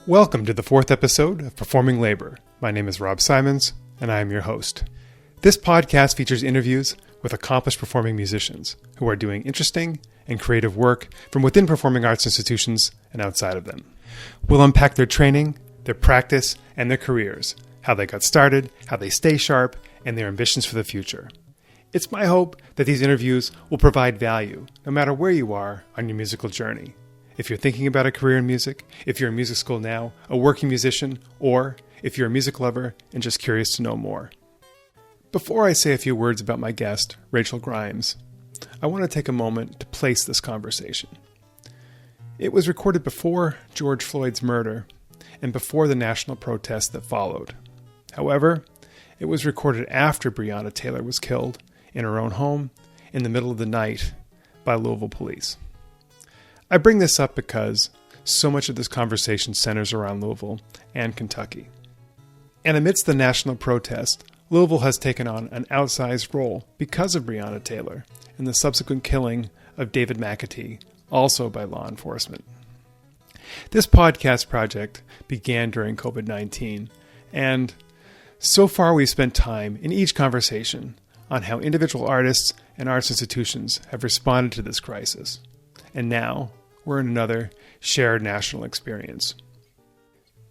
Welcome to the fourth episode of Performing Labor. My name is Rob Simonds, and I am your host. This podcast features interviews with accomplished performing musicians who are doing interesting and creative work from within performing arts institutions and outside of them. We'll unpack their training, their practice, and their careers, how they got started, how they stay sharp, and their ambitions for the future. It's my hope that these interviews will provide value, no matter where you are on your musical journey. If you're thinking about a career in music, if you're in music school now, a working musician, or if you're a music lover and just curious to know more. Before I say a few words about my guest, Rachel Grimes, I want to take a moment to place this conversation. It was recorded before George Floyd's murder and before the national protest that followed. However, it was recorded after Breonna Taylor was killed in her own home in the middle of the night by Louisville police. I bring this up because so much of this conversation centers around Louisville and Kentucky. And amidst the national protest, Louisville has taken on an outsized role because of Breonna Taylor and the subsequent killing of David McAtee, also by law enforcement. This podcast project began during COVID-19, and so far we've spent time in each conversation on how individual artists and arts institutions have responded to this crisis. And now, we're in another shared national experience.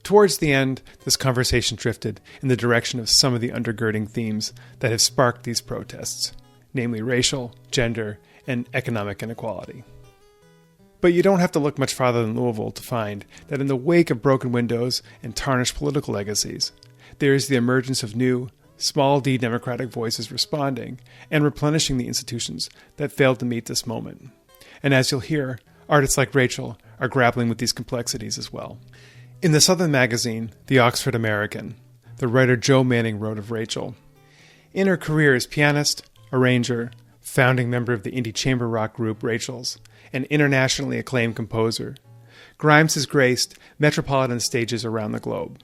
Towards the end, this conversation drifted in the direction of some of the undergirding themes that have sparked these protests, namely racial, gender, and economic inequality. But you don't have to look much farther than Louisville to find that in the wake of broken windows and tarnished political legacies, there is the emergence of new, small d democratic voices responding and replenishing the institutions that failed to meet this moment. And as you'll hear, artists like Rachel are grappling with these complexities as well. In the Southern magazine, The Oxford American, the writer Joe Manning wrote of Rachel. In her career as pianist, arranger, founding member of the indie chamber rock group Rachel's, and internationally acclaimed composer, Grimes has graced metropolitan stages around the globe.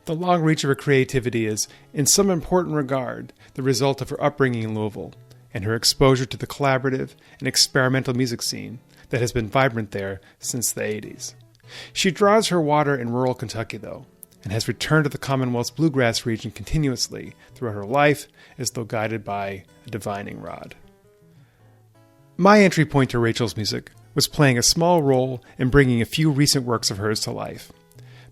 The long reach of her creativity is, in some important regard, the result of her upbringing in Louisville and her exposure to the collaborative and experimental music scene that has been vibrant there since the 80s. She draws her water in rural Kentucky, though, and has returned to the Commonwealth's bluegrass region continuously throughout her life as though guided by a divining rod. My entry point to Rachel's music was playing a small role in bringing a few recent works of hers to life.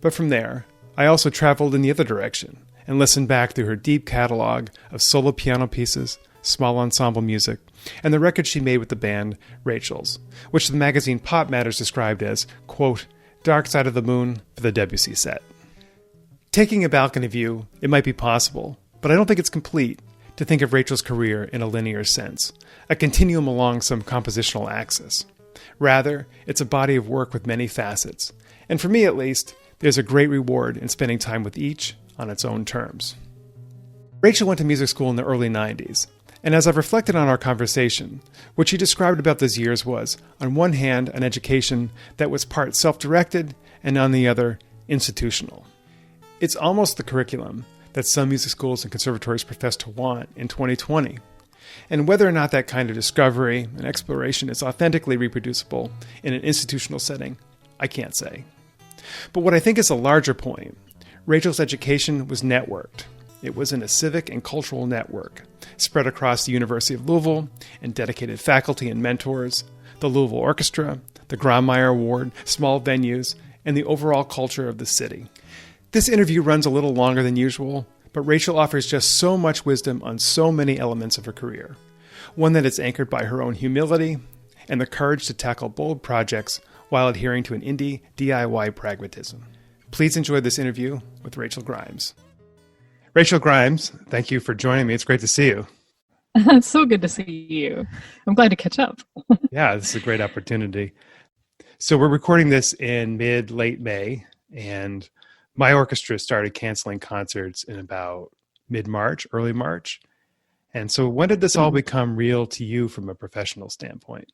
But from there, I also traveled in the other direction and listened back through her deep catalog of solo piano pieces, small ensemble music, and the record she made with the band Rachel's, which the magazine Pop Matters described as, quote, Dark Side of the Moon for the Debussy set. Taking a balcony view, it might be possible, but I don't think it's complete to think of Rachel's career in a linear sense, a continuum along some compositional axis. Rather, it's a body of work with many facets, and for me at least, there's a great reward in spending time with each on its own terms. Rachel went to music school in the early 90s, and as I've reflected on our conversation, what she described about those years was, on one hand, an education that was part self-directed and on the other, institutional. It's almost the curriculum that some music schools and conservatories profess to want in 2020. And whether or not that kind of discovery and exploration is authentically reproducible in an institutional setting, I can't say. But what I think is a larger point, Rachel's education was networked. It was in a civic and cultural network, spread across the University of Louisville and dedicated faculty and mentors, the Louisville Orchestra, the Graumeyer Award, small venues, and the overall culture of the city. This interview runs a little longer than usual, but Rachel offers just so much wisdom on so many elements of her career. One that is anchored by her own humility and the courage to tackle bold projects while adhering to an indie DIY pragmatism. Please enjoy this interview with Rachel Grimes. Rachel Grimes, thank you for joining me. It's great to see you. It's so good to see you. I'm glad to catch up. Yeah, this is a great opportunity. So we're recording this in late May, and my orchestra started canceling concerts in about mid-March, early March. And so when did this all become real to you from a professional standpoint?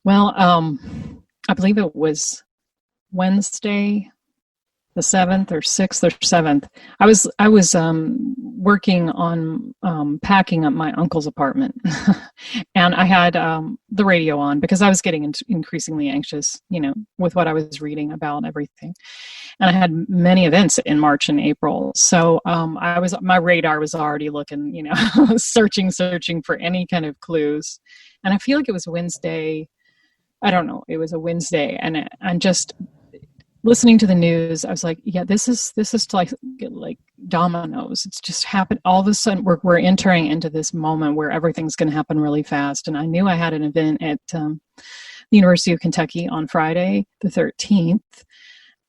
Well, I believe it was Wednesday, the 7th or 6th or 7th. I was working on packing up my uncle's apartment, and I had the radio on because I was getting increasingly anxious, with what I was reading about everything. And I had many events in March and April, so my radar was already looking, searching for any kind of clues. And I feel like it was Wednesday. I don't know. It was a Wednesday, and I'm just listening to the news. I was like, yeah, this is like dominoes. It's just happened. All of a sudden, we're entering into this moment where everything's going to happen really fast. And I knew I had an event at the University of Kentucky on Friday, the 13th.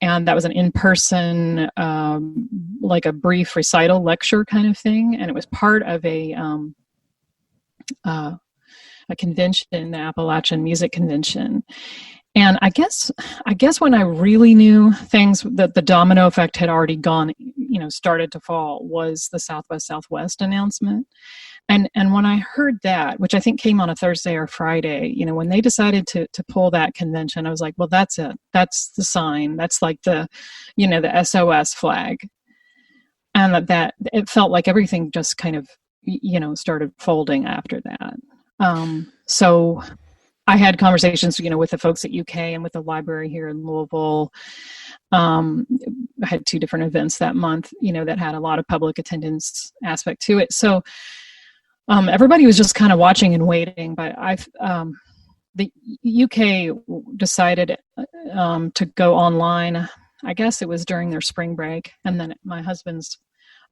And that was an in-person, like a brief recital lecture kind of thing. And it was part of a convention, the Appalachian Music Convention. And I guess when I really knew things, that the domino effect had already gone, started to fall, was the South by Southwest announcement. And when I heard that, which I think came on a Thursday or Friday, when they decided to pull that convention, I was like, well, that's it. That's the sign. That's like the SOS flag. And that it felt like everything just kind of, started folding after that. So I had conversations, with the folks at UK and with the library here in Louisville. I had 2 different events that month, that had a lot of public attendance aspect to it. So everybody was just kind of watching and waiting. But the UK decided to go online. I guess it was during their spring break. And then my husband's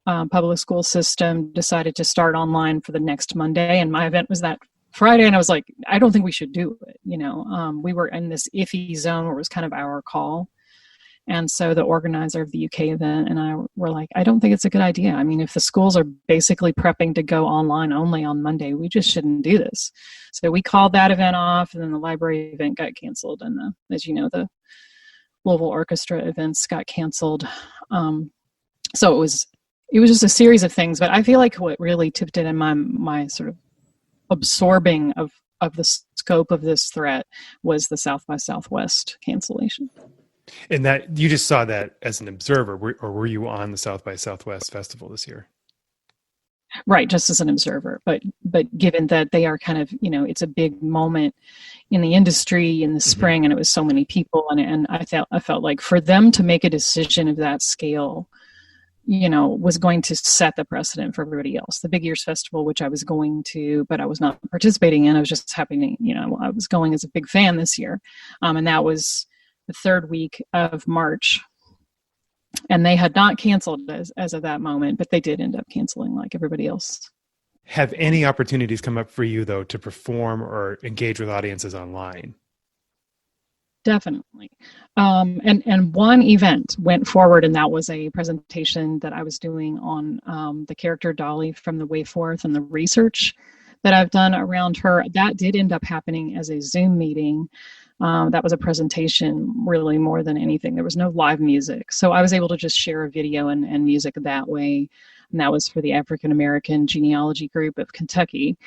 public school system decided to start online for the next Monday. And my event was that Friday, and I was like, I don't think we should do it. We were in this iffy zone where it was kind of our call. And so the organizer of the UK event and I were like, I don't think it's a good idea. I mean, if the schools are basically prepping to go online only on Monday, we just shouldn't do this. So we called that event off, and then the library event got canceled. And as you know, the Louisville Orchestra events got canceled. So it was just a series of things. But I feel like what really tipped it in my sort of absorbing of the scope of this threat was the South by Southwest cancellation. And that you just saw that as an observer, or were you on the South by Southwest festival this year? Right, just as an observer. But given that they are kind of, it's a big moment in the industry in the spring, and it was so many people, and I felt like for them to make a decision of that scale, was going to set the precedent for everybody else. The Big Ears Festival, which I was going to, but I was not participating in. I was just happening, I was going as a big fan this year. And that was the 3rd week of March. And they had not canceled as of that moment, but they did end up canceling like everybody else. Have any opportunities come up for you, though, to perform or engage with audiences online? Definitely. And one event went forward, and that was a presentation that I was doing on the character Dolly from The Way Forth and the research that I've done around her. That did end up happening as a Zoom meeting. That was a presentation really more than anything. There was no live music. So I was able to just share a video and music that way. And that was for the African American Genealogy Group of Kentucky.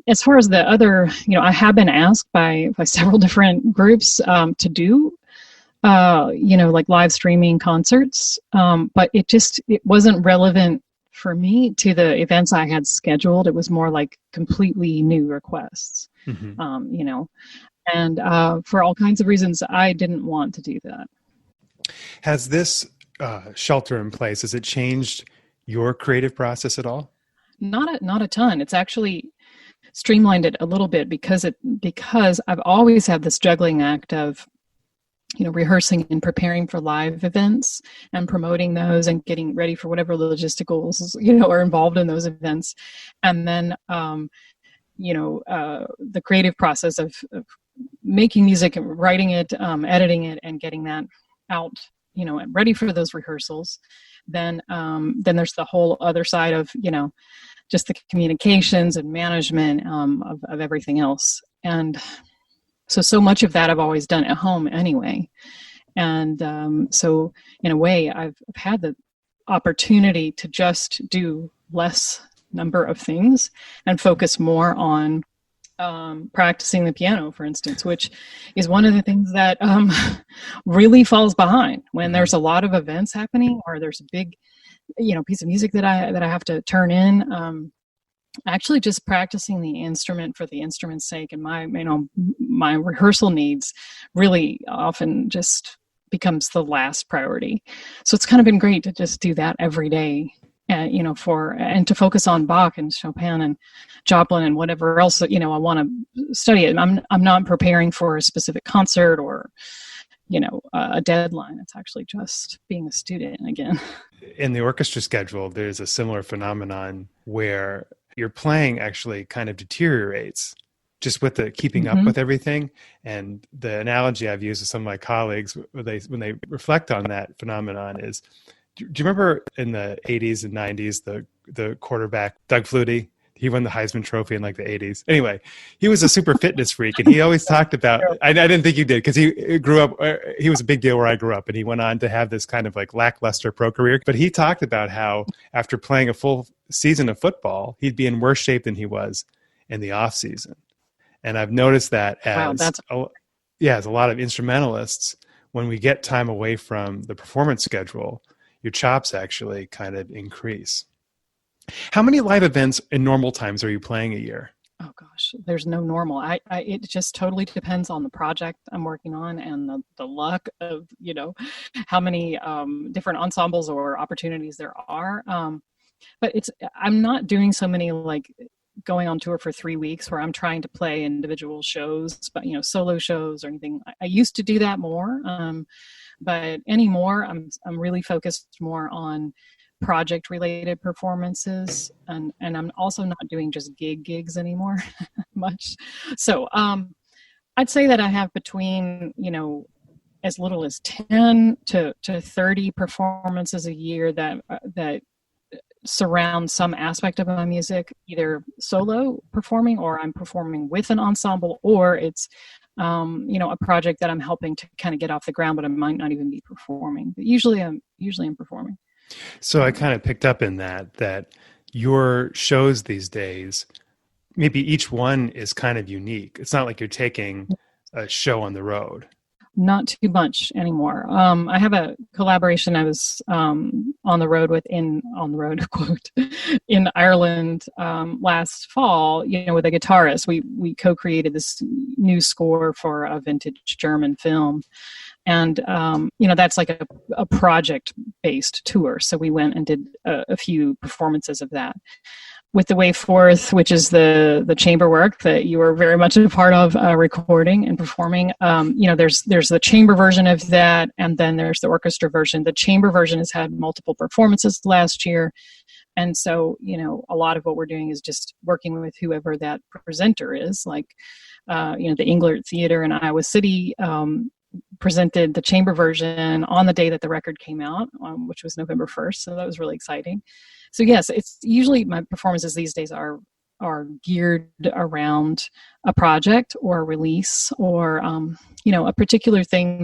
As far as the other, I have been asked by several different groups to do, like live streaming concerts. But it wasn't relevant for me to the events I had scheduled. It was more like completely new requests, and for all kinds of reasons, I didn't want to do that. Has this shelter in place, has it changed your creative process at all? Not a ton. It's actually streamlined it a little bit because I've always had this juggling act of, rehearsing and preparing for live events and promoting those and getting ready for whatever logisticals, are involved in those events. And then, the creative process of making music and writing it, editing it, and getting that out, ready for those rehearsals. Then there's the whole other side of, just the communications and management of everything else. And so much of that I've always done at home anyway. And so in a way, I've had the opportunity to just do less number of things and focus more on practicing the piano, for instance, which is one of the things that really falls behind when there's a lot of events happening, or there's a big, piece of music that I have to turn in. Actually, just practicing the instrument for the instrument's sake, and my rehearsal needs really often just becomes the last priority. So it's kind of been great to just do that every day. And to focus on Bach and Chopin and Joplin and whatever else I want to study it. And I'm not preparing for a specific concert or a deadline. It's actually just being a student again. In the orchestra schedule, there's a similar phenomenon where your playing actually kind of deteriorates just with the keeping up with everything. And the analogy I've used with some of my colleagues when they reflect on that phenomenon is, do you remember in the 80s and 90s, the quarterback, Doug Flutie? He won the Heisman Trophy in like the 80s. Anyway, he was a super fitness freak, and he always talked about, I didn't think you did, because he grew up, he was a big deal where I grew up, and he went on to have this kind of like lackluster pro career. But he talked about how after playing a full season of football, he'd be in worse shape than he was in the off season. And I've noticed that as a lot of instrumentalists, when we get time away from the performance schedule, your chops actually kind of increase. How many live events in normal times are you playing a year? Oh gosh, there's no normal. It just totally depends on the project I'm working on and the luck of, how many different ensembles or opportunities there are. But I'm not doing so many like going on tour for 3 weeks where I'm trying to play individual shows, but solo shows or anything. I used to do that more. But anymore, I'm really focused more on project-related performances, and I'm also not doing just gigs anymore much. So I'd say that I have between as little as 10 to 30 performances a year that surround some aspect of my music, either solo performing or I'm performing with an ensemble, or it's a project that I'm helping to kind of get off the ground, but I might not even be performing. But usually I'm performing. So I kind of picked up in that your shows these days, maybe each one is kind of unique. It's not like you're taking a show on the road. Not too much anymore. I have a collaboration I was on the road quote, in Ireland last fall, with a guitarist. We co-created this new score for a vintage German film. And, that's like a project-based tour. So we went and did a few performances of that. With the Way Forth, which is the chamber work that you were very much a part of recording and performing, there's the chamber version of that, and then there's the orchestra version. The chamber version has had multiple performances last year. And so, a lot of what we're doing is just working with whoever that presenter is, like, the Englert Theater in Iowa City presented the chamber version on the day that the record came out, which was November 1st. So that was really exciting. So yes, it's usually my performances these days are geared around a project or a release or, a particular thing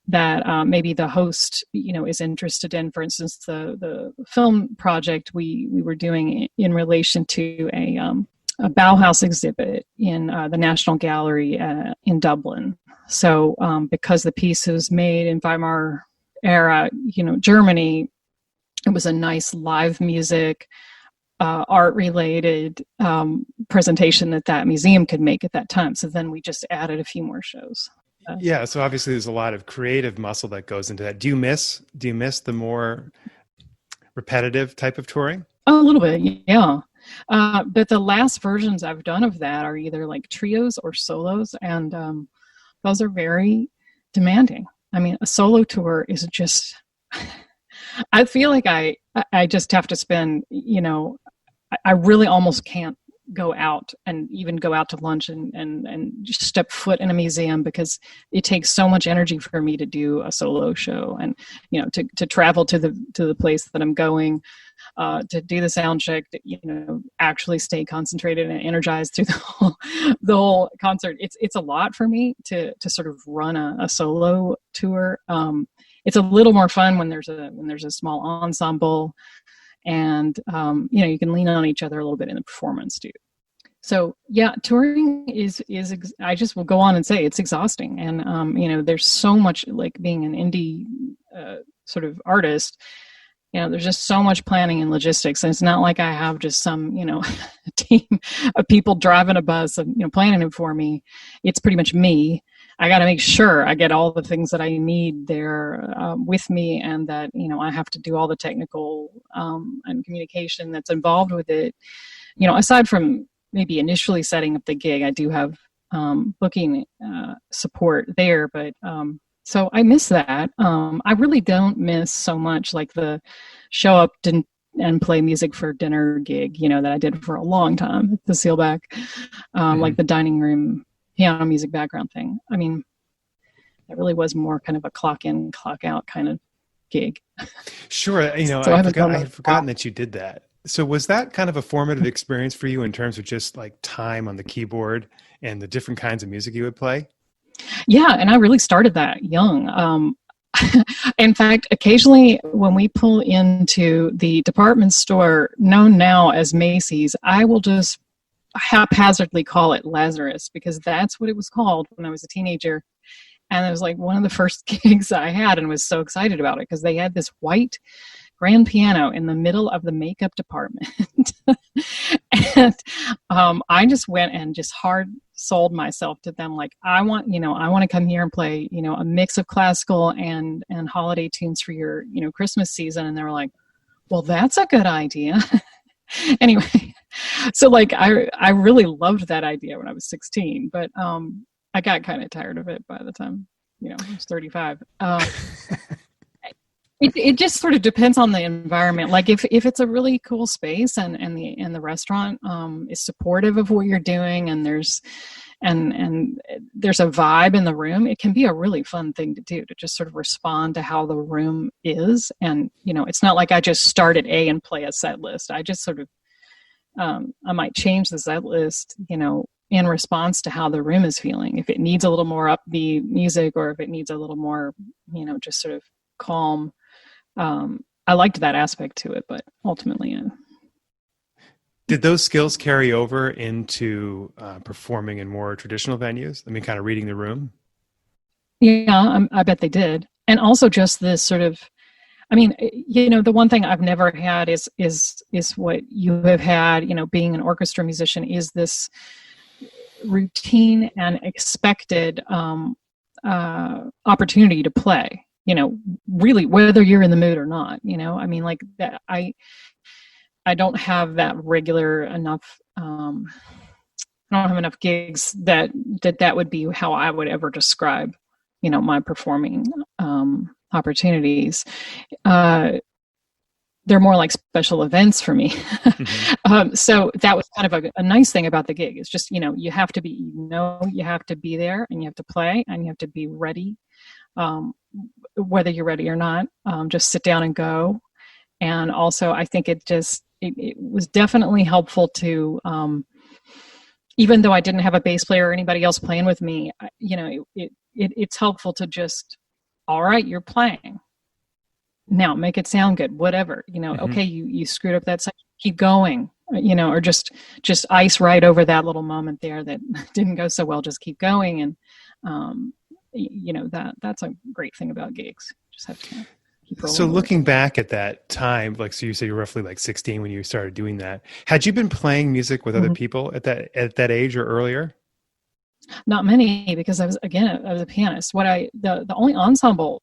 that maybe the host, is interested in. For instance, the film project we were doing in relation to a Bauhaus exhibit in the National Gallery in Dublin. So because the piece was made in Weimar era, Germany, it was a nice live music, art-related presentation that museum could make at that time. So then we just added a few more shows. Yeah, so obviously there's a lot of creative muscle that goes into that. Do you miss the more repetitive type of touring? A little bit, yeah. But the last versions I've done of that are either like trios or solos, and those are very demanding. I mean, a solo tour is just, I feel like I just have to spend, I really almost can't go out and even go out to lunch and just step foot in a museum, because it takes so much energy for me to do a solo show and, to travel to the place that I'm going, to do the sound check, to, actually stay concentrated and energized through the whole concert. It's a lot for me to sort of run a solo tour. It's a little more fun when there's a small ensemble, and you can lean on each other a little bit in the performance too. So yeah, touring I just will go on and say it's exhausting. And, there's so much, like being an indie sort of artist, there's just so much planning and logistics. And it's not like I have just some, team of people driving a bus and, planning it for me. It's pretty much me. I got to make sure I get all the things that I need there with me, and that, I have to do all the technical and communication that's involved with it. Aside from maybe initially setting up the gig, I do have booking support there, but so I miss that. I really don't miss so much like the show up and play music for dinner gig, that I did for a long time at the Sealback, like the dining room piano music background thing. I mean, it really was more kind of a clock in, clock out kind of gig. Sure. So I had forgotten that you did that. So was that kind of a formative experience for you in terms of just like time on the keyboard and the different kinds of music you would play? Yeah. And I really started that young. In fact, occasionally when we pull into the department store known now as Macy's, I will just haphazardly call it Lazarus, because that's what it was called when I was a teenager. And it was like one of the first gigs I had, and was so excited about it because they had this white grand piano in the middle of the makeup department. And I just went and just hard sold myself to them. Like, I want to come here and play, a mix of classical and holiday tunes for your, Christmas season. And they were like, well, that's a good idea. Anyway, so like, I really loved that idea when I was 16, but I got kind of tired of it by the time, I was 35. It just sort of depends on the environment. Like if it's a really cool space and the restaurant is supportive of what you're doing, and there's a vibe in the room, it can be a really fun thing to do, to just sort of respond to how the room is. And, it's not like I just start at A and play a set list. I just sort of, I might change the set list, in response to how the room is feeling. If it needs a little more upbeat music, or if it needs a little more, just sort of calm. I liked that aspect to it, but ultimately, Did those skills carry over into performing in more traditional venues? I mean, kind of reading the room? Yeah, I bet they did. And also just this sort of, I mean, the one thing I've never had is what you have had, being an orchestra musician, is this routine and expected opportunity to play, really, whether you're in the mood or not, I mean, like that, I don't have that regular enough, I don't have enough gigs that would be how I would ever describe, my performing opportunities. They're more like special events for me. Mm-hmm. So that was kind of a nice thing about the gig. It's just, you have to be, you have to be there, and you have to play, and you have to be ready. Whether you're ready or not, just sit down and go. And also, I think it was definitely helpful to, even though I didn't have a bass player or anybody else playing with me, it's helpful to just, all right, you're playing. Now make it sound good, whatever, mm-hmm. Okay, you screwed up that section, keep going, or just ice right over that little moment there that didn't go so well, just keep going. And, that's a great thing about gigs. Just have to keep rolling. So looking back at that time, like, so you say you're roughly like 16 when you started doing that. Had you been playing music with mm-hmm. other people at that age or earlier? Not many, because I was a pianist. The only ensemble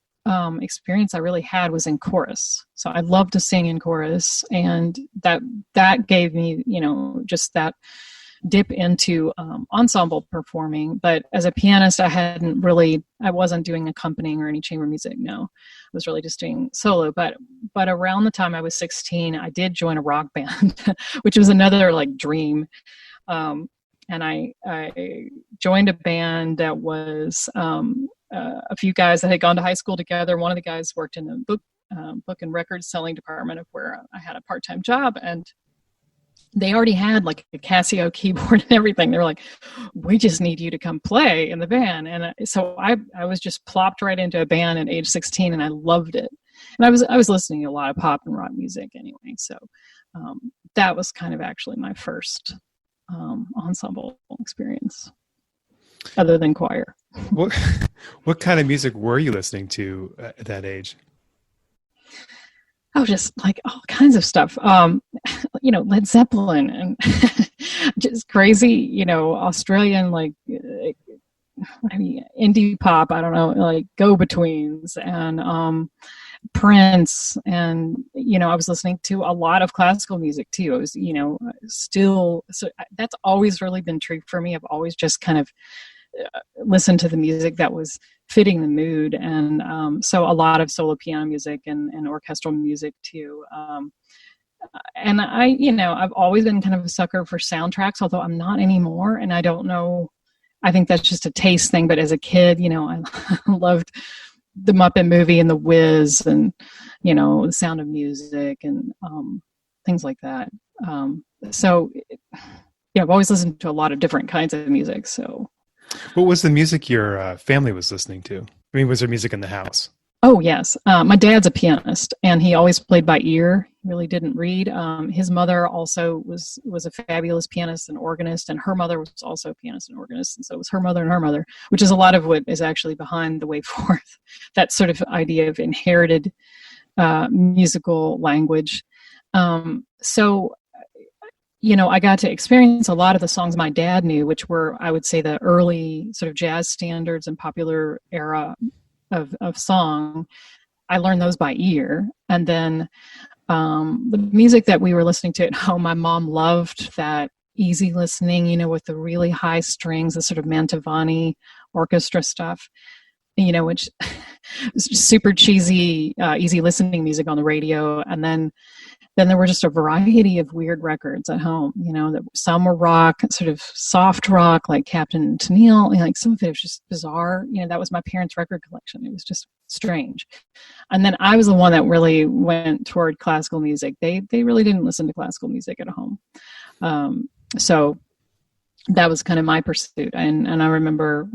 experience I really had was in chorus. So I love to sing in chorus, and that gave me, just that dip into ensemble performing. But as a pianist, I wasn't doing accompanying or any chamber music. No, I was really just doing solo. But around the time I was 16, I did join a rock band, which was another like dream. And I joined a band that was a few guys that had gone to high school together. One of the guys worked in the book and record selling department of where I had a part-time job, and they already had like a Casio keyboard and everything. They were like, we just need you to come play in the band. And so I was just plopped right into a band at age 16, and I loved it. And I was listening to a lot of pop and rock music anyway. So that was kind of actually my first ensemble experience other than choir. What kind of music were you listening to at that age? Oh, just like all kinds of stuff. Led Zeppelin and just crazy, Australian, indie pop, I don't know, like Go-Betweens and Prince. And, I was listening to a lot of classical music too. It was, so that's always really been true for me. I've always just kind of listened to the music that was fitting the mood. And so a lot of solo piano music and orchestral music too. And I've always been kind of a sucker for soundtracks, although I'm not anymore. And I don't know, I think that's just a taste thing. But as a kid, I loved the Muppet Movie and The Wiz and, The Sound of Music and things like that. I've always listened to a lot of different kinds of music. So, what was the music your family was listening to? I mean, was there music in the house? Oh, yes. My dad's a pianist, and he always played by ear. He really didn't read. His mother also was a fabulous pianist and organist, and her mother was also a pianist and organist. And so it was her mother and her mother, which is a lot of what is actually behind the way forth, that sort of idea of inherited musical language. I got to experience a lot of the songs my dad knew, which were, I would say, the early sort of jazz standards and popular era of song. I learned those by ear. And then the music that we were listening to at home, my mom loved that easy listening, with the really high strings, the sort of Mantovani orchestra stuff, which was super cheesy, easy listening music on the radio. And then there were just a variety of weird records at home, that some were rock, sort of soft rock, like Captain Tennille, like some of it was just bizarre. That was my parents' record collection. It was just strange. And then I was the one that really went toward classical music. They really didn't listen to classical music at home. So that was kind of my pursuit. And I remember,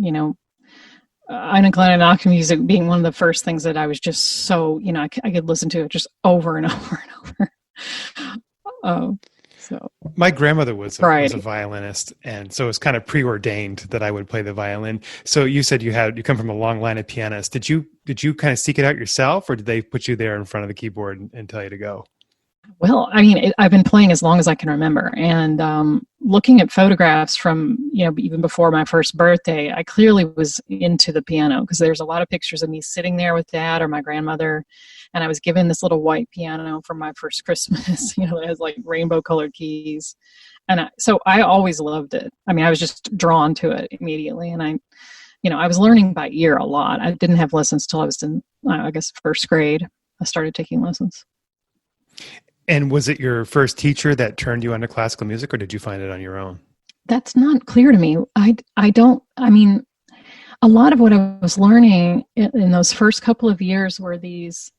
uninclined music being one of the first things that I was just so, I could listen to it just over and over and over. My grandmother was a violinist, and so it was kind of preordained that I would play the violin. So you said you come from a long line of pianists. Did you kind of seek it out yourself, or did they put you there in front of the keyboard and tell you to go? Well, I mean, I've been playing as long as I can remember, and looking at photographs from, even before my first birthday, I clearly was into the piano because there's a lot of pictures of me sitting there with Dad or my grandmother, and I was given this little white piano for my first Christmas, that has like rainbow colored keys. And so I always loved it. I mean, I was just drawn to it immediately. And I was learning by ear a lot. I didn't have lessons till I was in, I guess, first grade. I started taking lessons. And was it your first teacher that turned you onto classical music, or did you find it on your own? That's not clear to me. A lot of what I was learning in those first couple of years were these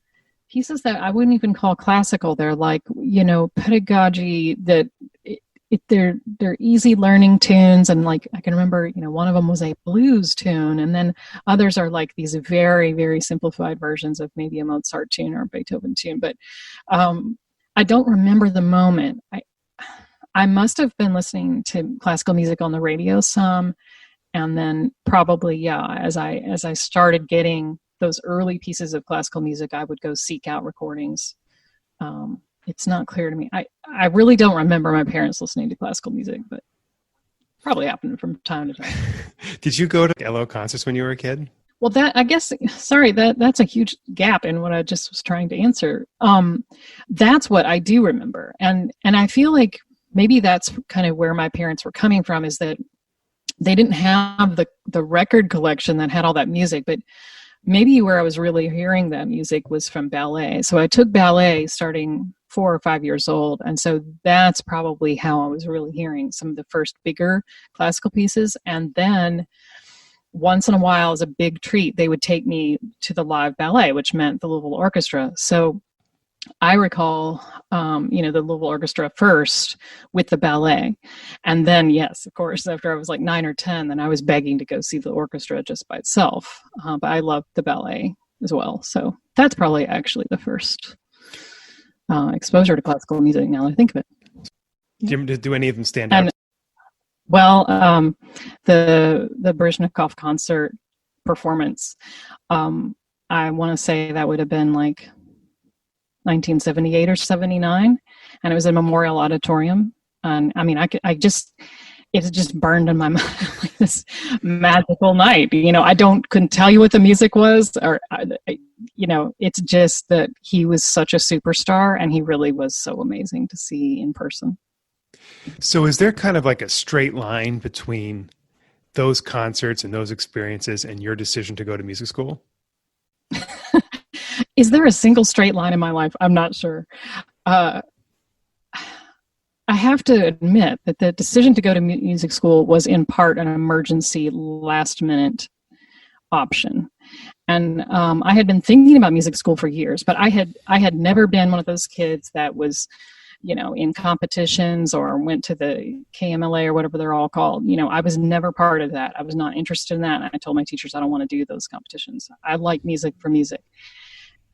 pieces that I wouldn't even call classical. They're like, pedagogy that they're easy learning tunes. And like, I can remember, one of them was a blues tune. And then others are like these very, very simplified versions of maybe a Mozart tune or a Beethoven tune. But I don't remember the moment. I must have been listening to classical music on the radio some. And then probably, as I started getting those early pieces of classical music, I would go seek out recordings. It's not clear to me. I really don't remember my parents listening to classical music, but probably happened from time to time. Did you go to LO concerts when you were a kid? Well, that's a huge gap in what I just was trying to answer. That's what I do remember. And I feel like maybe that's kind of where my parents were coming from, is that they didn't have the record collection that had all that music, but maybe where I was really hearing that music was from ballet. So I took ballet starting 4 or 5 years old. And so that's probably how I was really hearing some of the first bigger classical pieces. And then once in a while, as a big treat, they would take me to the live ballet, which meant the Louisville Orchestra. So I recall, the Louisville Orchestra first with the ballet. And then, yes, of course, after I was like 9 or 10, then I was begging to go see the orchestra just by itself. But I loved the ballet as well. So that's probably actually the first exposure to classical music, now that I think of it. Do any of them stand out? Well, the Baryshnikov concert performance, I want to say that would have been like 1978 or 79, and it was a Memorial Auditorium. And I mean, it just burned in my mind like this magical night. Couldn't tell you what the music was, or it's just that he was such a superstar, and he really was so amazing to see in person. So is there kind of like a straight line between those concerts and those experiences and your decision to go to music school? Is there a single straight line in my life? I'm not sure. I have to admit that the decision to go to music school was in part an emergency last-minute option. And I had been thinking about music school for years, but I had never been one of those kids that was, in competitions or went to the KMLA or whatever they're all called. I was never part of that. I was not interested in that. And I told my teachers I don't want to do those competitions. I like music for music.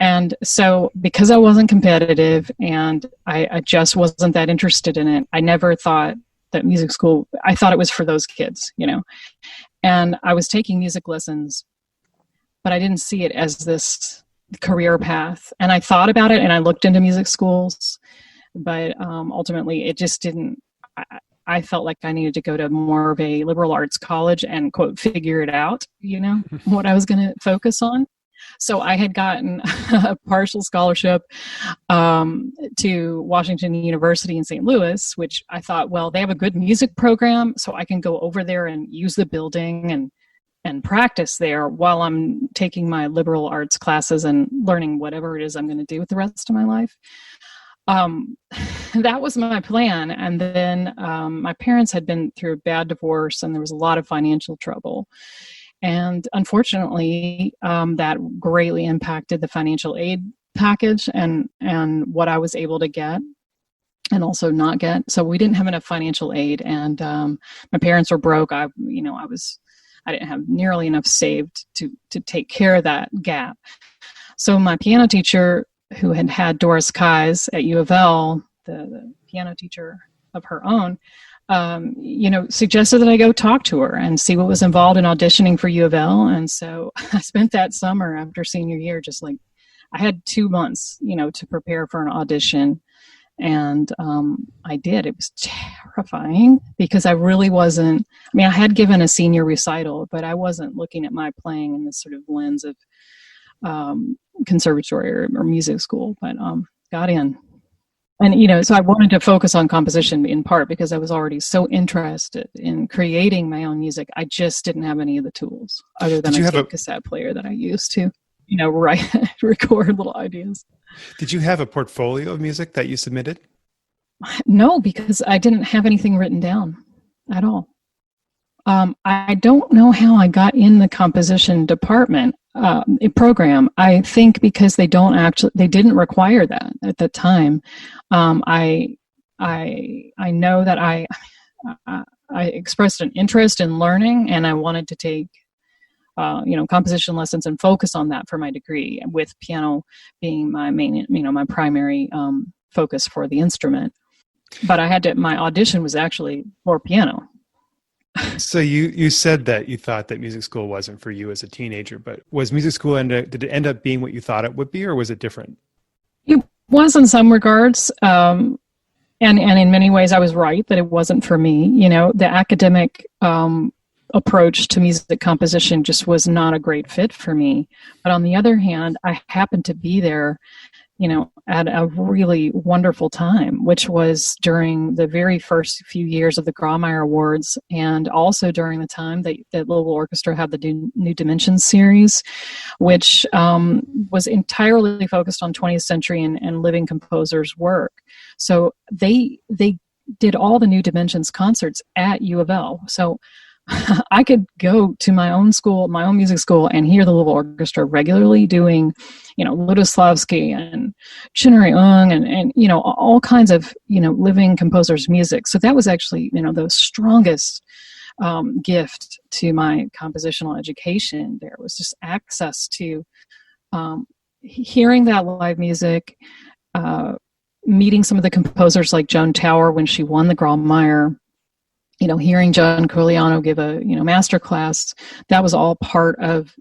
And so because I wasn't competitive and I just wasn't that interested in it, I never thought that music school, I thought it was for those kids, And I was taking music lessons, but I didn't see it as this career path. And I thought about it and I looked into music schools, but ultimately it just didn't, I felt like I needed to go to more of a liberal arts college and, quote, figure it out, what I was going to focus on. So I had gotten a partial scholarship to Washington University in St. Louis, which I thought, well, they have a good music program, so I can go over there and use the building and practice there while I'm taking my liberal arts classes and learning whatever it is I'm going to do with the rest of my life. That was my plan. And then my parents had been through a bad divorce and there was a lot of financial trouble. And unfortunately, that greatly impacted the financial aid package and what I was able to get and also not get. So we didn't have enough financial aid, and my parents were broke. I didn't have nearly enough saved to take care of that gap. So my piano teacher, who had Doris Kais at U of L, the piano teacher of her own, suggested that I go talk to her and see what was involved in auditioning for U of L. And so I spent that summer after senior year, just like I had 2 months, to prepare for an audition. And I did. It was terrifying because I really wasn't, I had given a senior recital, but I wasn't looking at my playing in this sort of lens of conservatory or music school, but got in. And, so I wanted to focus on composition in part because I was already so interested in creating my own music. I just didn't have any of the tools other than a cassette player that I used to, record little ideas. Did you have a portfolio of music that you submitted? No, because I didn't have anything written down at all. I don't know how I got in the composition department program. I think because they didn't require that at the time. I know that I expressed an interest in learning, and I wanted to take composition lessons and focus on that for my degree, with piano being my main, my primary focus for the instrument. But my audition was actually for piano. So you said that you thought that music school wasn't for you as a teenager, but was music school did it end up being what you thought it would be, or was it different? It was in some regards, and in many ways I was right that it wasn't for me. The academic approach to music composition just was not a great fit for me. But on the other hand, I happened to be there, at a really wonderful time, which was during the very first few years of the Grawemeyer Awards, and also during the time that Louisville Orchestra had the New Dimensions series, which was entirely focused on 20th century and living composers' work. So they did all the New Dimensions concerts at U of L. So I could go to my own school, my own music school, and hear the Louisville Orchestra regularly doing, Ludoslavsky and Chinnery Ung and all kinds of, living composers' music. So that was actually, the strongest gift to my compositional education. There was just access to hearing that live music, meeting some of the composers like Joan Tower when she won the Grawemeyer, hearing John Corigliano give a, master class, that was all part of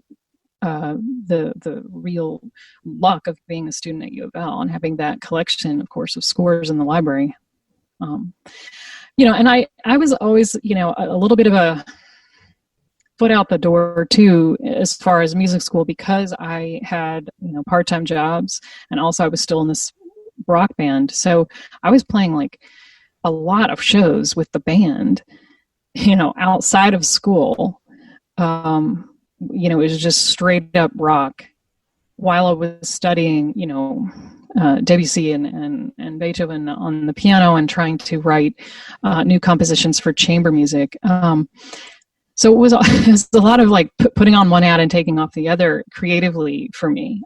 the real luck of being a student at U of L and having that collection, of course, of scores in the library. And I was always, a little bit of a foot out the door too, as far as music school, because I had, part-time jobs, and also I was still in this rock band. So I was playing like a lot of shows with the band, outside of school. It was just straight up rock while I was studying, Debussy and Beethoven on the piano and trying to write new compositions for chamber music. So it was a lot of like putting on one hat and taking off the other creatively for me.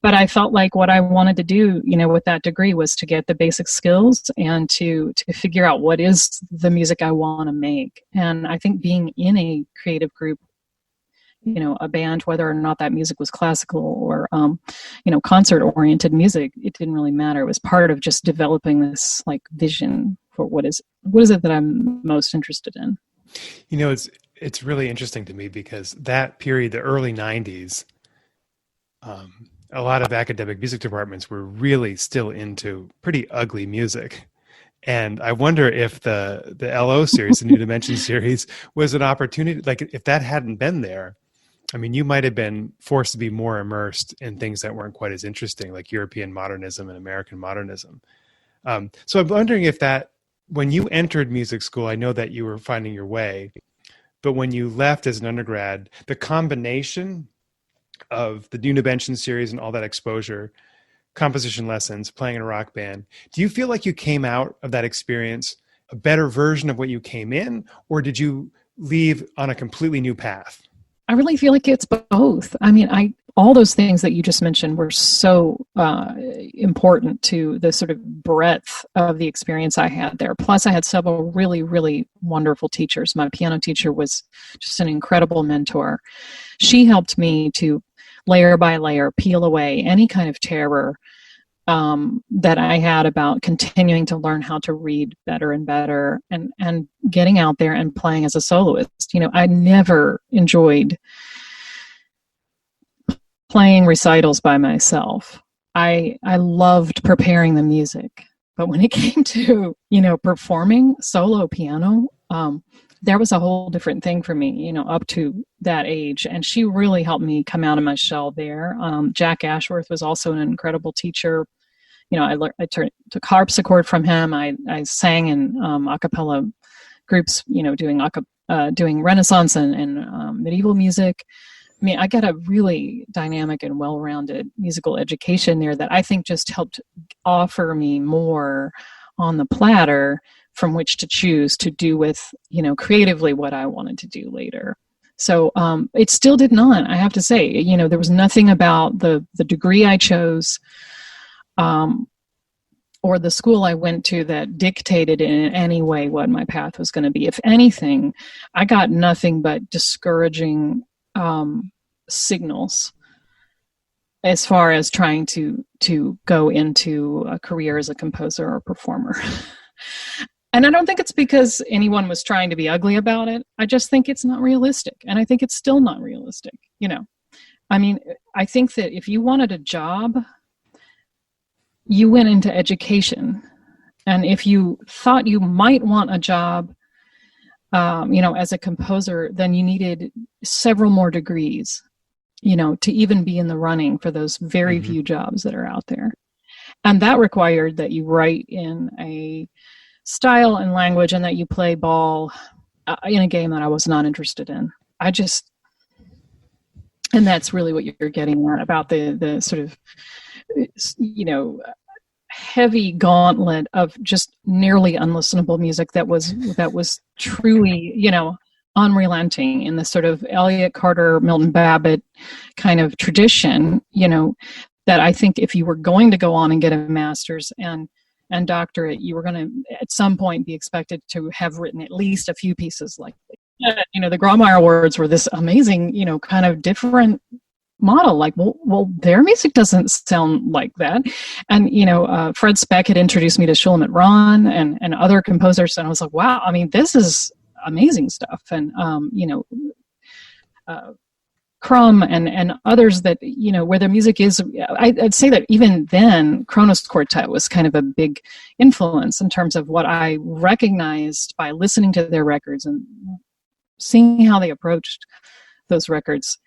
But I felt like what I wanted to do, with that degree was to get the basic skills and to figure out what is the music I want to make. And I think being in a creative group, a band, whether or not that music was classical or, concert-oriented music, it didn't really matter. It was part of just developing this like vision for what is it that I'm most interested in. It's really interesting to me because that period, the early 90s, a lot of academic music departments were really still into pretty ugly music. And I wonder if the LO series, the New Dimension series, was an opportunity. Like if that hadn't been there, I mean, you might have been forced to be more immersed in things that weren't quite as interesting, like European modernism and American modernism. So I'm wondering if that, when you entered music school, I know that you were finding your way, but when you left as an undergrad, the combination of the New Dimension series and all that exposure, composition lessons, playing in a rock band, do you feel like you came out of that experience a better version of what you came in, or did you leave on a completely new path? I really feel like it's both. I mean, all those things that you just mentioned were so important to the sort of breadth of the experience I had there. Plus, I had several really, really wonderful teachers. My piano teacher was just an incredible mentor. She helped me to layer by layer peel away any kind of terror that I had about continuing to learn how to read better and better and getting out there and playing as a soloist. I never enjoyed playing recitals by myself. I loved preparing the music. But when it came to, performing solo piano, there was a whole different thing for me, up to that age. And she really helped me come out of my shell there. Jack Ashworth was also an incredible teacher. I took harpsichord from him. I sang in a cappella groups, doing Renaissance and medieval music. I mean, I got a really dynamic and well-rounded musical education there that I think just helped offer me more on the platter from which to choose to do with, creatively what I wanted to do later. So it still did not, I have to say, there was nothing about the degree I chose or the school I went to that dictated in any way what my path was going to be. If anything, I got nothing but discouraging signals as far as trying to go into a career as a composer or performer. And I don't think it's because anyone was trying to be ugly about it. I just think it's not realistic. And I think it's still not realistic. I mean, I think that if you wanted a job, you went into education. And if you thought you might want a job, as a composer, then you needed several more degrees, to even be in the running for those very few jobs that are out there. And that required that you write in a style and language and that you play ball in a game that I was not interested in. And that's really what you're getting at about the sort of, heavy gauntlet of just nearly unlistenable music that was truly, unrelenting in the sort of Elliott Carter, Milton Babbitt kind of tradition, that I think if you were going to go on and get a master's and doctorate, you were going to at some point be expected to have written at least a few pieces like, the Grawemeyer Awards were this amazing, kind of different model, like, well, their music doesn't sound like that. And, Fred Speck had introduced me to Shulamit Ron and other composers, and I was like, wow, I mean, this is amazing stuff. And, Crumb and others that, where the music is, I'd say that even then, Kronos Quartet was kind of a big influence in terms of what I recognized by listening to their records and seeing how they approached those records.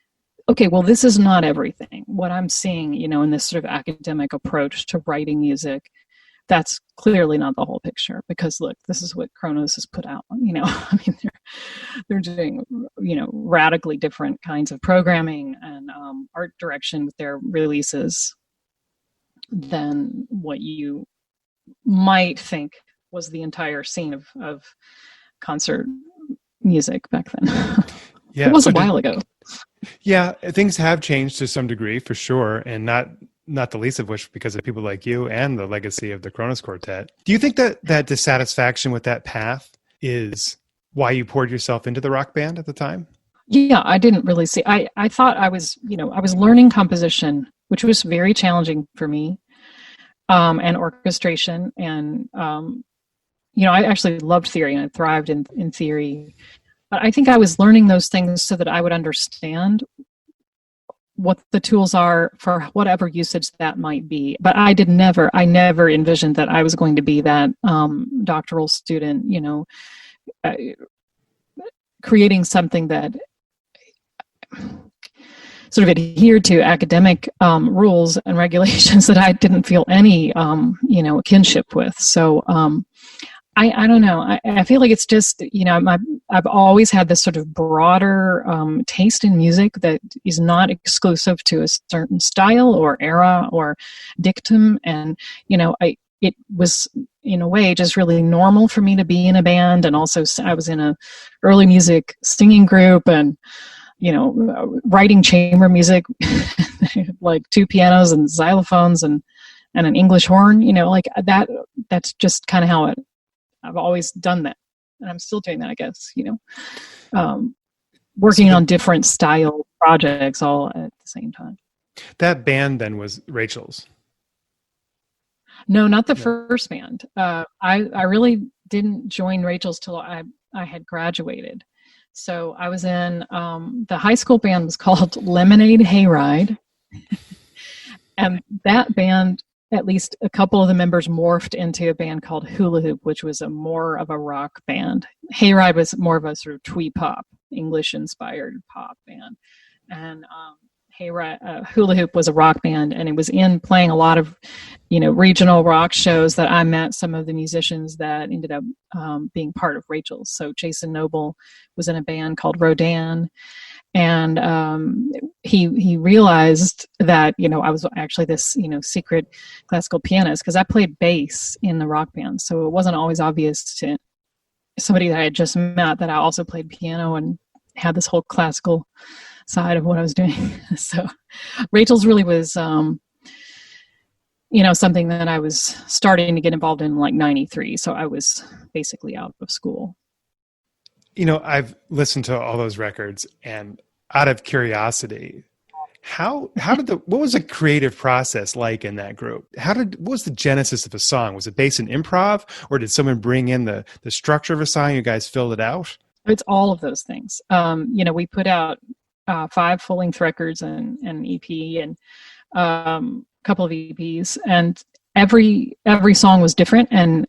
Okay, well, this is not everything. What I'm seeing, in this sort of academic approach to writing music, that's clearly not the whole picture, because look, this is what Kronos has put out. I mean, they're doing, radically different kinds of programming and art direction with their releases than what you might think was the entire scene of concert music back then. Yeah, it was a while ago. Yeah, things have changed to some degree, for sure, and not the least of which because of people like you and the legacy of the Kronos Quartet. Do you think that dissatisfaction with that path is why you poured yourself into the rock band at the time? Yeah, I didn't really see. I thought I was learning composition, which was very challenging for me, and orchestration, and I actually loved theory and I thrived in theory. But I think I was learning those things so that I would understand what the tools are for whatever usage that might be. But I never envisioned that I was going to be that doctoral student, creating something that sort of adhered to academic rules and regulations that I didn't feel any, kinship with. So I don't know. I feel like it's just, I've always had this sort of broader taste in music that is not exclusive to a certain style or era or dictum. And, it was in a way just really normal for me to be in a band. And also I was in a early music singing group and, writing chamber music, like 2 pianos and xylophones and an English horn, like that's just kind of how I've always done that, and I'm still doing that, I guess, working on different style projects all at the same time. That band then was Rachel's? No, not the first band. I really didn't join Rachel's till I had graduated. So I was in, the high school band was called Lemonade Hayride. And that band, at least a couple of the members morphed into a band called Hula Hoop, which was more of a rock band. Hayride was more of a sort of twee pop, English-inspired pop band. And Hula Hoop was a rock band, and it was in playing a lot of, regional rock shows that I met some of the musicians that ended up being part of Rachel's. So Jason Noble was in a band called Rodan. And he realized that, I was actually this, secret classical pianist, because I played bass in the rock band. So it wasn't always obvious to somebody that I had just met that I also played piano and had this whole classical side of what I was doing. So Rachel's really was, something that I was starting to get involved in like 93. So I was basically out of school. I've listened to all those records, and out of curiosity, what was the creative process like in that group? What was the genesis of a song? Was it based in improv, or did someone bring in the structure of a song? You guys filled it out? It's all of those things. We put out 5 full-length records and an EP and a couple of EPs, and every song was different, and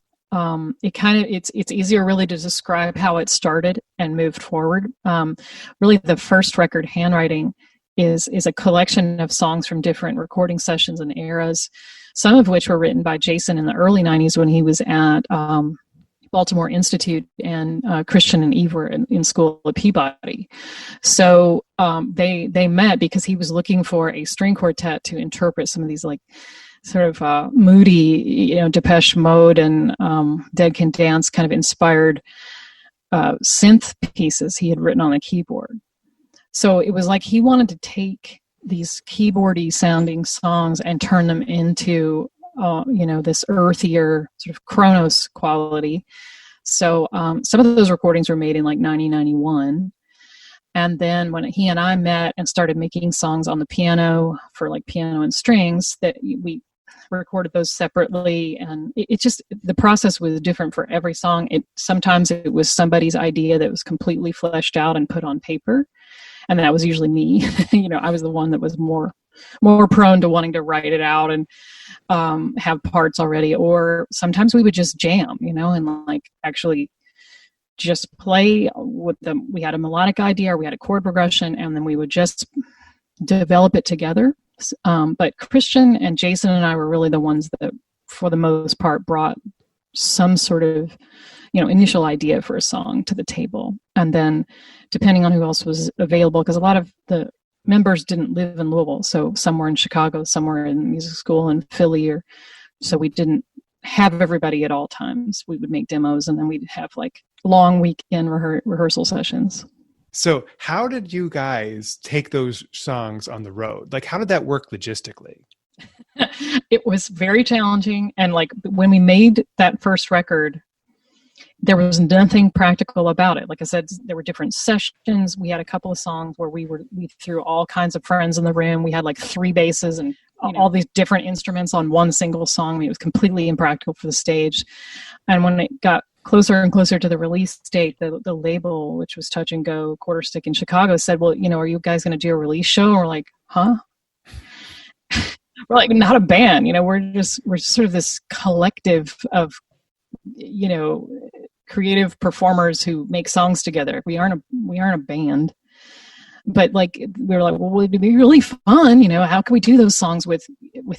it's easier really to describe how it started and moved forward. Really, the first record, Handwriting, is a collection of songs from different recording sessions and eras, some of which were written by Jason in the early 90s when he was at Baltimore Institute, and Christian and Eve were in school at Peabody. So they met because he was looking for a string quartet to interpret some of these like sort of moody, Depeche Mode and Dead Can Dance kind of inspired synth pieces he had written on a keyboard. So it was like he wanted to take these keyboardy sounding songs and turn them into, this earthier sort of Kronos quality. So some of those recordings were made in like 1991. And then when he and I met and started making songs on the piano for like piano and strings, that we recorded those separately. And it just, the process was different for every song. Sometimes it was somebody's idea that was completely fleshed out and put on paper. And that was usually me. I was the one that was more prone to wanting to write it out and have parts already. Or sometimes we would just jam, and like actually just play with them. We had a melodic idea, or we had a chord progression, and then we would just develop it together. But Christian and Jason and I were really the ones that, for the most part, brought some sort of, initial idea for a song to the table. And then depending on who else was available, because a lot of the members didn't live in Louisville. So some were in Chicago, some were in music school in Philly, so we didn't have everybody at all times. We would make demos, and then we'd have like long weekend rehearsal sessions. So how did you guys take those songs on the road? Like, how did that work logistically? It was very challenging. And like when we made that first record, there was nothing practical about it. Like I said, there were different sessions. We had a couple of songs where we threw all kinds of friends in the room. We had like 3 basses and all these different instruments on one single song. I mean, it was completely impractical for the stage. And when it got closer and closer to the release date, the label, which was Touch and Go, Quarterstick in Chicago, said, well, are you guys going to do a release show? And we're like, huh? We're like, not a band, we're sort of this collective of, creative performers who make songs together. We aren't a band. But like, we were like, well, it'd be really fun, how can we do those songs with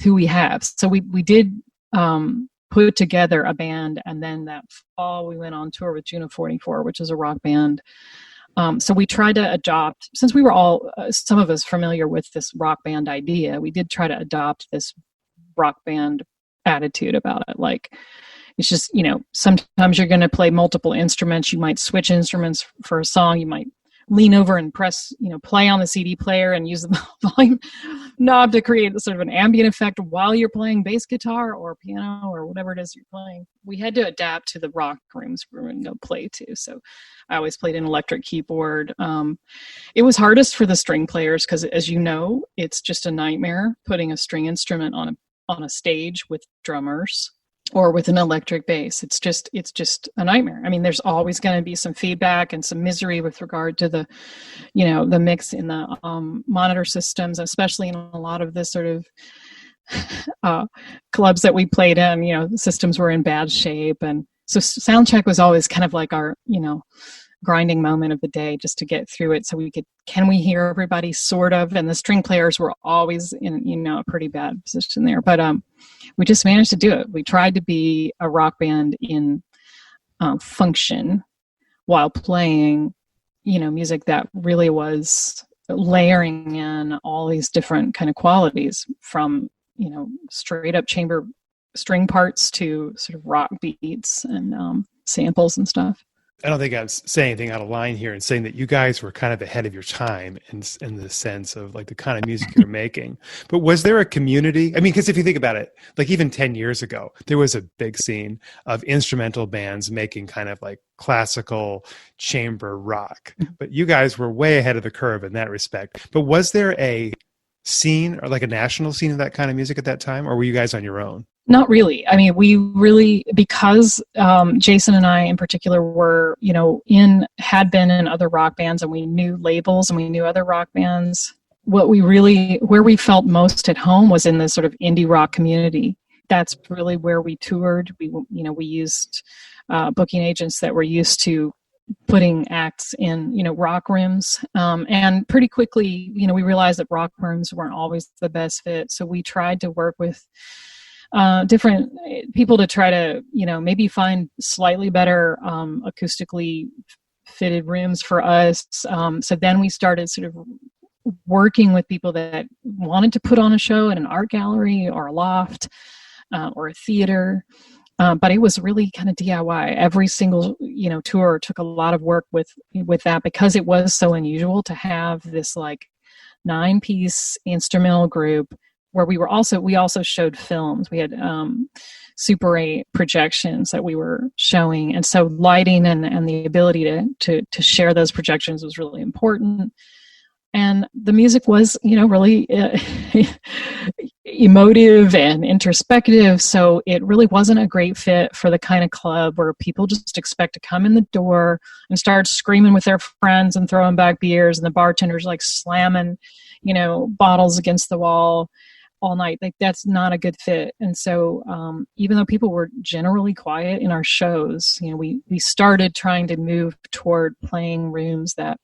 who we have? So we did put together a band, and then that fall we went on tour with Juno 44, which is a rock band. So we tried to adopt, since we were all, some of us familiar with this rock band idea, we did try to adopt this rock band attitude about it. Like, it's just, sometimes you're going to play multiple instruments. You might switch instruments for a song. You might lean over and press, play on the CD player and use the volume knob to create sort of an ambient effect while you're playing bass guitar or piano or whatever it is you're playing. We had to adapt to the rock rooms we were going to play to. So I always played an electric keyboard. It was hardest for the string players because, as you know, it's just a nightmare putting a string instrument on a stage with drummers or with an electric bass. It's just a nightmare. I mean, there's always going to be some feedback and some misery with regard to the, the mix in the monitor systems, especially in a lot of the sort of clubs that we played in. The systems were in bad shape, and so sound check was always kind of like our, grinding moment of the day just to get through it, so can we hear everybody sort of, and the string players were always in a pretty bad position there, but we just managed to do it. We tried to be a rock band in function while playing music that really was layering in all these different kind of qualities, from straight up chamber string parts to sort of rock beats and samples and stuff. I don't think I'm saying anything out of line here in saying that you guys were kind of ahead of your time in the sense of like the kind of music you're making. But was there a community? I mean, because if you think about it, like even 10 years ago, there was a big scene of instrumental bands making kind of like classical chamber rock. But you guys were way ahead of the curve in that respect. But was there a scene or like a national scene of that kind of music at that time, or were you guys on your own? Not really. I mean, we really, because Jason and I in particular were, had been in other rock bands, and we knew labels and we knew other rock bands. Where we felt most at home was in this sort of indie rock community. That's really where we toured. We used booking agents that were used to putting acts in, rock rooms. And pretty quickly, we realized that rock rooms weren't always the best fit. So we tried to work with different people to try to, maybe find slightly better acoustically fitted rooms for us. So then we started sort of working with people that wanted to put on a show at an art gallery or a loft or a theater. But it was really kind of DIY. Every single, tour took a lot of work with that, because it was so unusual to have this like 9-piece instrumental group where we also showed films. We had Super 8 projections that we were showing, and so lighting and the ability to share those projections was really important. And the music was, really emotive and introspective, so it really wasn't a great fit for the kind of club where people just expect to come in the door and start screaming with their friends and throwing back beers, and the bartender's like slamming, bottles against the wall all night. Like, that's not a good fit. And so even though people were generally quiet in our shows, we started trying to move toward playing rooms that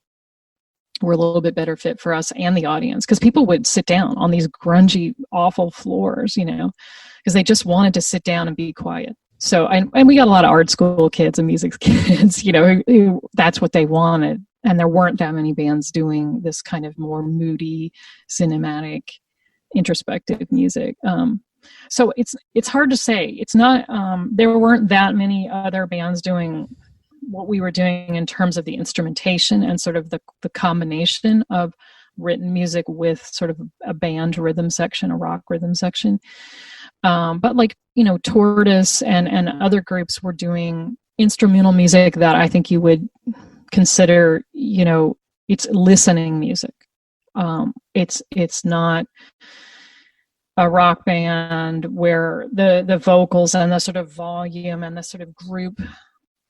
were a little bit better fit for us and the audience, because people would sit down on these grungy, awful floors, because they just wanted to sit down and be quiet. So, and we got a lot of art school kids and music kids, who that's what they wanted. And there weren't that many bands doing this kind of more moody, cinematic, introspective music. So it's hard to say. It's not, there weren't that many other bands doing what we were doing in terms of the instrumentation and sort of the combination of written music with sort of a band rhythm section, a rock rhythm section. But like, Tortoise and other groups were doing instrumental music that I think you would consider, it's listening music. It's not a rock band where the vocals and the sort of volume and the sort of group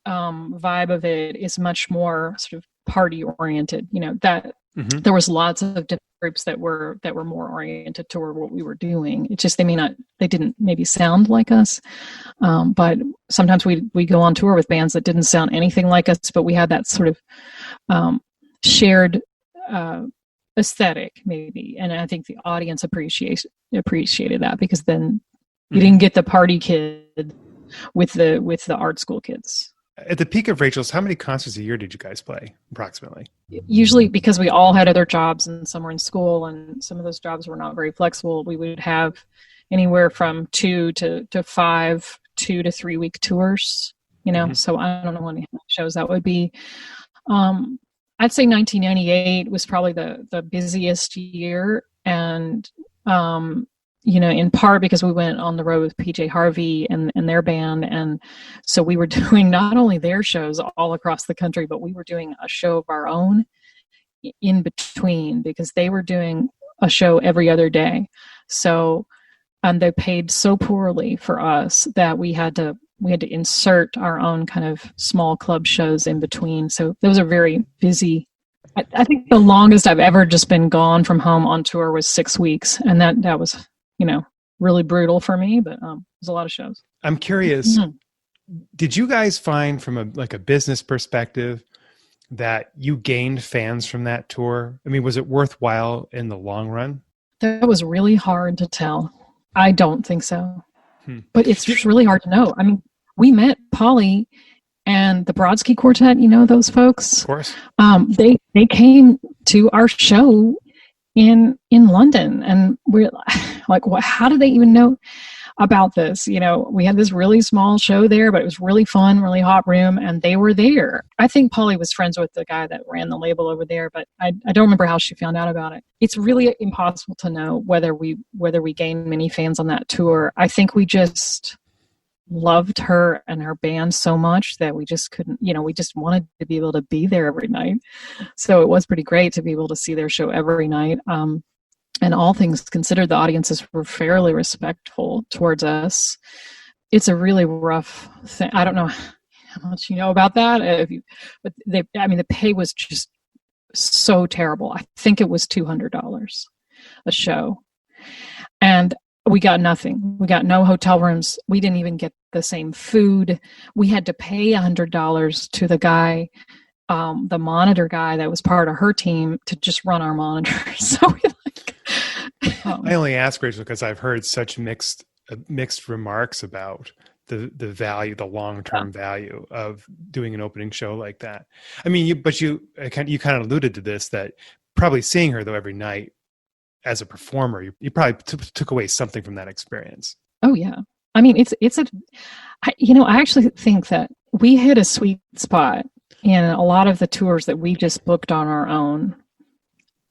vibe of it is much more sort of party oriented. That there was lots of different groups that were more oriented toward what we were doing. It's just they didn't maybe sound like us, but sometimes we go on tour with bands that didn't sound anything like us, but we had that sort of shared aesthetic maybe, and I think the audience appreciated that, because then you didn't get the party kid with the art school kids. At the peak of Rachel's, how many concerts a year did you guys play, approximately? Usually, because we all had other jobs and some were in school, and some of those jobs were not very flexible, we would have anywhere from 2 to 5 2 to 3 week tours. So I don't know how many shows that would be. I'd say 1998 was probably the busiest year, and in part because we went on the road with PJ Harvey and their band. And so we were doing not only their shows all across the country, but we were doing a show of our own in between, because they were doing a show every other day. So, they paid so poorly for us that we had to insert our own kind of small club shows in between. So those are very busy. I think the longest I've ever just been gone from home on tour was 6 weeks. And that was, really brutal for me, but it was a lot of shows. I'm curious, did you guys find from a business perspective that you gained fans from that tour? I mean, was it worthwhile in the long run? That was really hard to tell. I don't think so. But it's just really hard to know. I mean, we met Polly and the Brodsky Quartet, those folks? Of course. They came to our show in London, and we're like, how did they even know about this? We had this really small show there, but it was really fun, really hot room, and they were there. I think Polly was friends with the guy that ran the label over there, but I don't remember how she found out about it. It's really impossible to know whether we gained many fans on that tour. I think we just loved her and her band so much that we just couldn't, we just wanted to be able to be there every night. So it was pretty great to be able to see their show every night. And all things considered, the audiences were fairly respectful towards us. It's a really rough thing. I don't know how much you know about that, but the pay was just so terrible. I think it was $200 a show. And we got nothing. We got no hotel rooms. We didn't even get the same food. We had to pay $100 to the guy, the monitor guy that was part of her team, to just run our monitors. So I only ask, Rachel, because I've heard such mixed remarks about the value, the long-term value of doing an opening show like that. I mean, you kind of alluded to this, that probably seeing her though every night as a performer, you probably took away something from that experience. Oh yeah. I mean, I actually think that we hit a sweet spot in a lot of the tours that we just booked on our own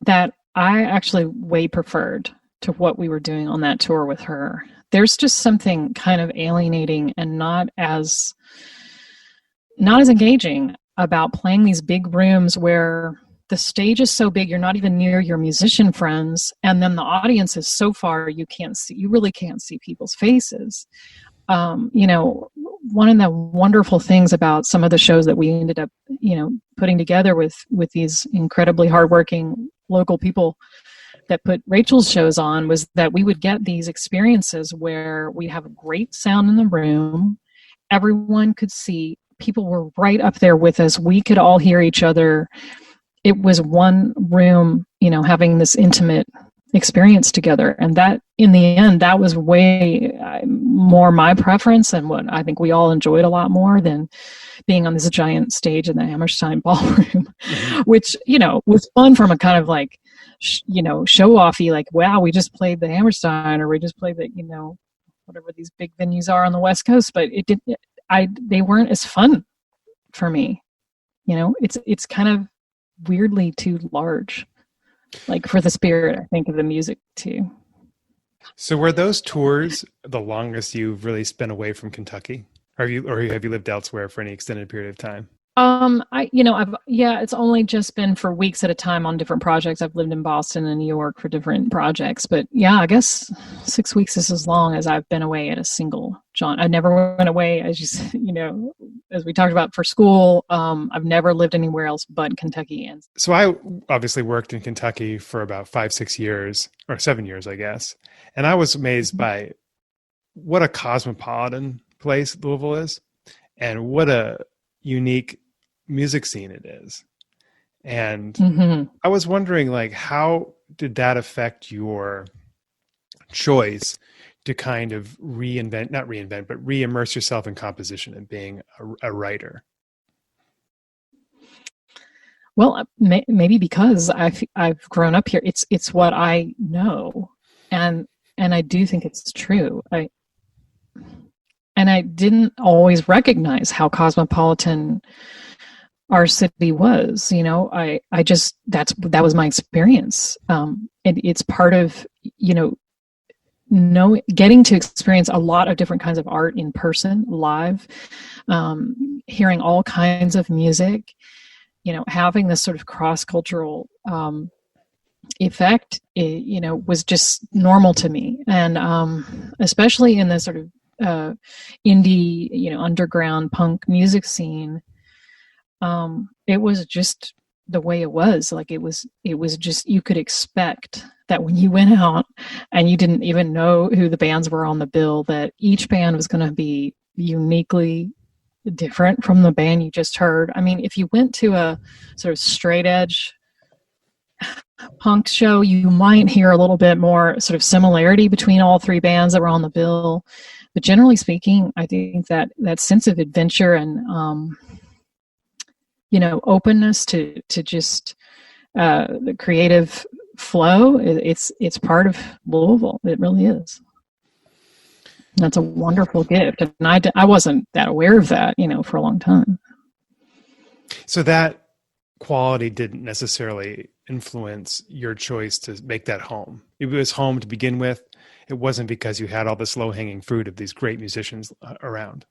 that I actually way preferred. to what we were doing on that tour with her. There's just something kind of alienating and not as engaging about playing these big rooms where the stage is so big you're not even near your musician friends, and then the audience is so far you really can't see people's faces. One of the wonderful things about some of the shows that we ended up putting together with these incredibly hardworking local people that put Rachel's shows on was that we would get these experiences where we have great sound in the room, everyone could see, people were right up there with us, we could all hear each other. It was one room, having this intimate experience together. And that, in the end, that was way more my preference and what I think we all enjoyed a lot more than being on this giant stage in the Hammerstein ballroom, which, was fun from a kind of like, show-offy, like, wow, we just played the Hammerstein, or we just played the, whatever these big venues are on the West Coast, but they weren't as fun for me. It's kind of weirdly too large, like for the spirit, I think, of the music too. So were those tours the longest you've really spent away from Kentucky? Or have you lived elsewhere for any extended period of time? It's only just been for weeks at a time on different projects. I've lived in Boston and New York for different projects, but yeah, I guess 6 weeks is as long as I've been away at a single genre. I never went away, as you said, as we talked about, for school. I've never lived anywhere else but Kentucky. And so I obviously worked in Kentucky for about 5-6 years, or 7 years, I guess. And I was amazed by what a cosmopolitan place Louisville is, and what a unique music scene it is. And I was wondering, like, how did that affect your choice to kind of re-immerse yourself in composition and being a writer? Well, maybe because I've grown up here. It's what I know, and I do think it's true. I didn't always recognize how cosmopolitan our city was. That was my experience. And it's part of, getting to experience a lot of different kinds of art in person, live, hearing all kinds of music, having this sort of cross-cultural effect, was just normal to me. And especially in the sort of indie, underground punk music scene, it was just the way it was. Like, it was just, you could expect that when you went out and you didn't even know who the bands were on the bill, that each band was going to be uniquely different from the band you just heard. I mean, if you went to a sort of straight edge punk show, you might hear a little bit more sort of similarity between all three bands that were on the bill. But generally speaking, I think that sense of adventure and, openness to just the creative flow, it's part of Louisville. It really is. That's a wonderful gift. And I wasn't that aware of that, for a long time. So that quality didn't necessarily influence your choice to make that home. It was home to begin with. It wasn't because you had all this low-hanging fruit of these great musicians around.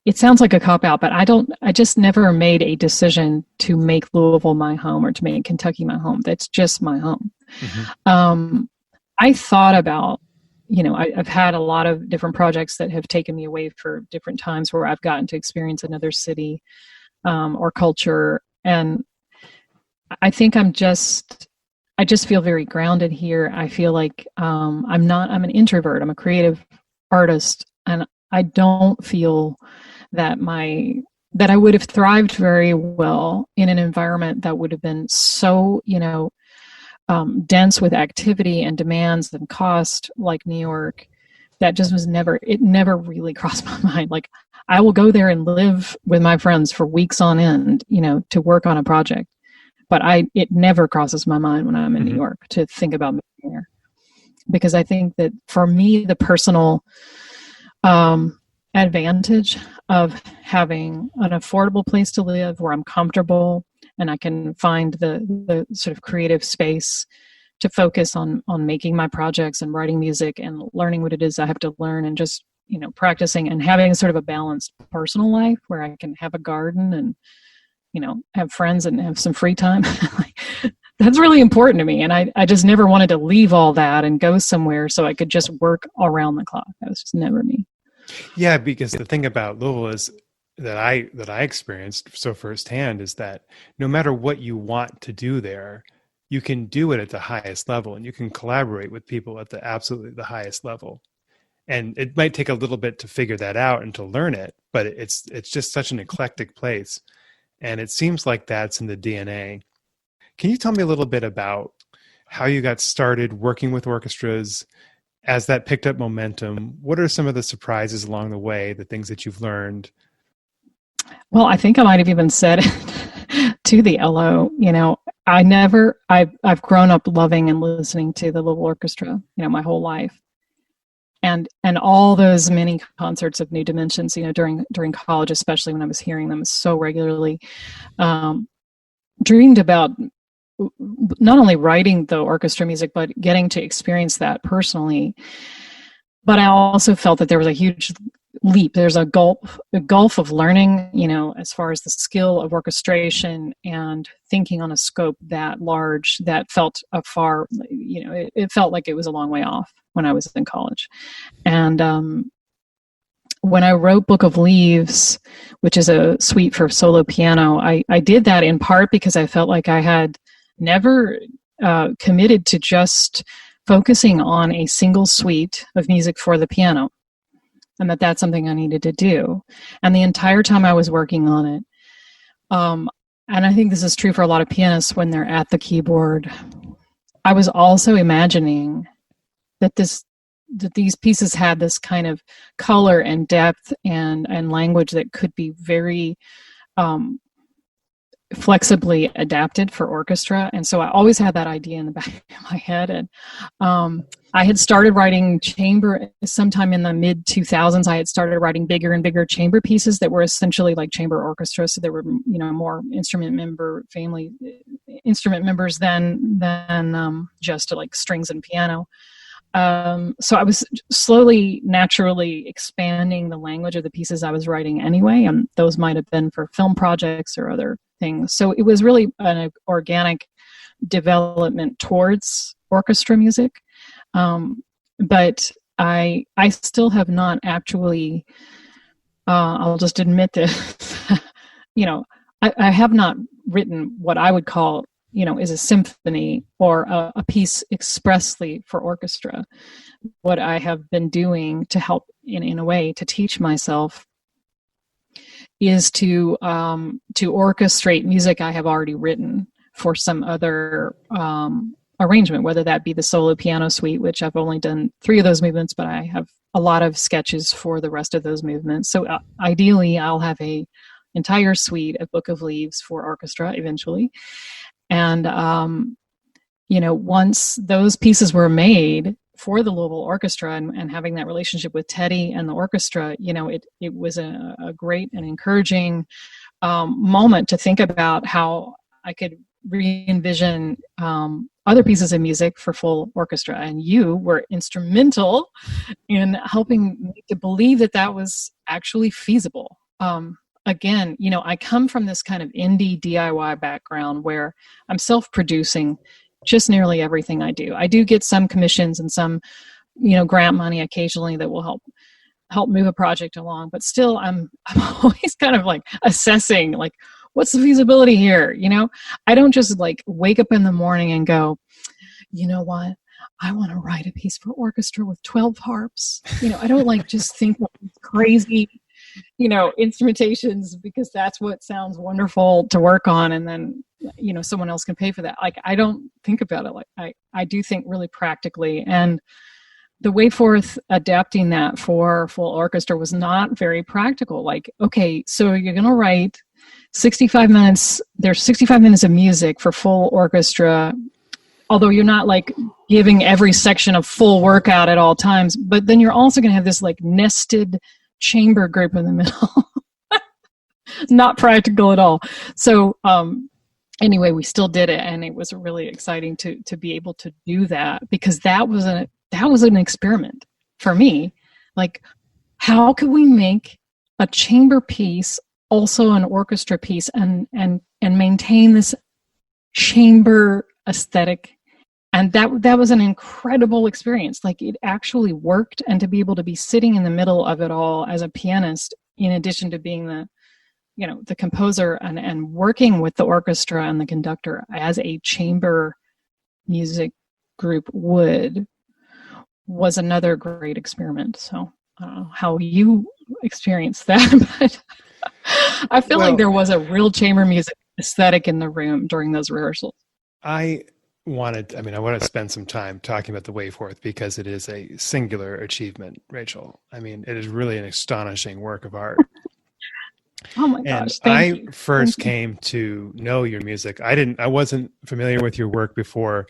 It sounds like a cop-out, but I just never made a decision to make Louisville my home or to make Kentucky my home. That's just my home. I thought about, I've had a lot of different projects that have taken me away for different times where I've gotten to experience another city or culture. And I think I just feel very grounded here. I feel like I'm an introvert. I'm a creative artist, and I don't feel that I would have thrived very well in an environment that would have been so, dense with activity and demands and cost, like New York. That just it never really crossed my mind. Like, I will go there and live with my friends for weeks on end, to work on a project. But it never crosses my mind when I'm in New York to think about moving there. Because I think that for me, the personal advantage of having an affordable place to live where I'm comfortable and I can find the sort of creative space to focus on making my projects and writing music and learning what it is I have to learn, and just, practicing and having sort of a balanced personal life where I can have a garden and, have friends and have some free time. That's really important to me. And I just never wanted to leave all that and go somewhere so I could just work around the clock. That was just never me. Yeah, because the thing about Louisville is that I experienced so firsthand is that no matter what you want to do there, you can do it at the highest level, and you can collaborate with people at the highest level. And it might take a little bit to figure that out and to learn it, but it's just such an eclectic place. And it seems like that's in the DNA. Can you tell me a little bit about how you got started working with orchestras as that picked up momentum? What are some of the surprises along the way, the things that you've learned? Well, I think I might have even said it to the LO. I've grown up loving and listening to the Louisville Orchestra, my whole life. And all those many concerts of New Dimensions, during college, especially when I was hearing them so regularly, dreamed about not only writing the orchestra music, but getting to experience that personally. But I also felt that there was a huge leap. There's a gulf of learning, as far as the skill of orchestration and thinking on a scope that large, that felt afar, it felt like it was a long way off when I was in college. And when I wrote Book of Leaves, which is a suite for solo piano, I did that in part because I felt like I had never committed to just focusing on a single suite of music for the piano, and that's something I needed to do. And the entire time I was working on it, and I think this is true for a lot of pianists when they're at the keyboard, I was also imagining that these pieces had this kind of color and depth and language that could be very flexibly adapted for orchestra. And so I always had that idea in the back of my head. And I had started writing chamber sometime in the mid 2000s. I had started writing bigger and bigger chamber pieces that were essentially like chamber orchestra. So there were, more instrument members than just like strings and piano. So I was slowly, naturally expanding the language of the pieces I was writing anyway, and those might have been for film projects or other things. So it was really an organic development towards orchestra music. But I still have not actually, I'll just admit this, I have not written what I would call is a symphony or a piece expressly for orchestra. What I have been doing to help in a way to teach myself is to orchestrate music I have already written for some other arrangement, whether that be the solo piano suite, which I've only done 3 of those movements, but I have a lot of sketches for the rest of those movements. So ideally, I'll have a entire suite of Book of Leaves for orchestra eventually. And, once those pieces were made for the Louisville Orchestra and having that relationship with Teddy and the orchestra, it was a great and encouraging moment to think about how I could re-envision other pieces of music for full orchestra. And you were instrumental in helping me to believe that was actually feasible. Again, I come from this kind of indie DIY background where I'm self-producing just nearly everything I do. I do get some commissions and some, grant money occasionally that will help move a project along. But still, I'm always kind of like assessing, like, what's the feasibility here? I don't just like wake up in the morning and go, you know what? I want to write a piece for orchestra with 12 harps. I don't like just think of crazy instrumentations because that's what sounds wonderful to work on, and then someone else can pay for that. Like, I don't think about it like I do think really practically. And the way forth adapting that for full orchestra was not very practical. Like, okay, so you're going to write 65 minutes. There's 65 minutes of music for full orchestra, although you're not like giving every section a full workout at all times, but then you're also going to have this like nested chamber group in the middle. Not practical at all. So anyway, we still did it, and it was really exciting to be able to do that, because that was an experiment for me. Like, how could we make a chamber piece also an orchestra piece and maintain this chamber aesthetic? And that was an incredible experience. Like, it actually worked, and to be able to be sitting in the middle of it all as a pianist, in addition to being the composer and working with the orchestra and the conductor as a chamber music group was another great experiment. So I don't know how you experienced that, but I feel like there was a real chamber music aesthetic in the room during those rehearsals. I want to spend some time talking about the Way Forth, because it is a singular achievement, Rachel. I mean, it is really an astonishing work of art. Oh my gosh. I first came to know your music. I wasn't familiar with your work before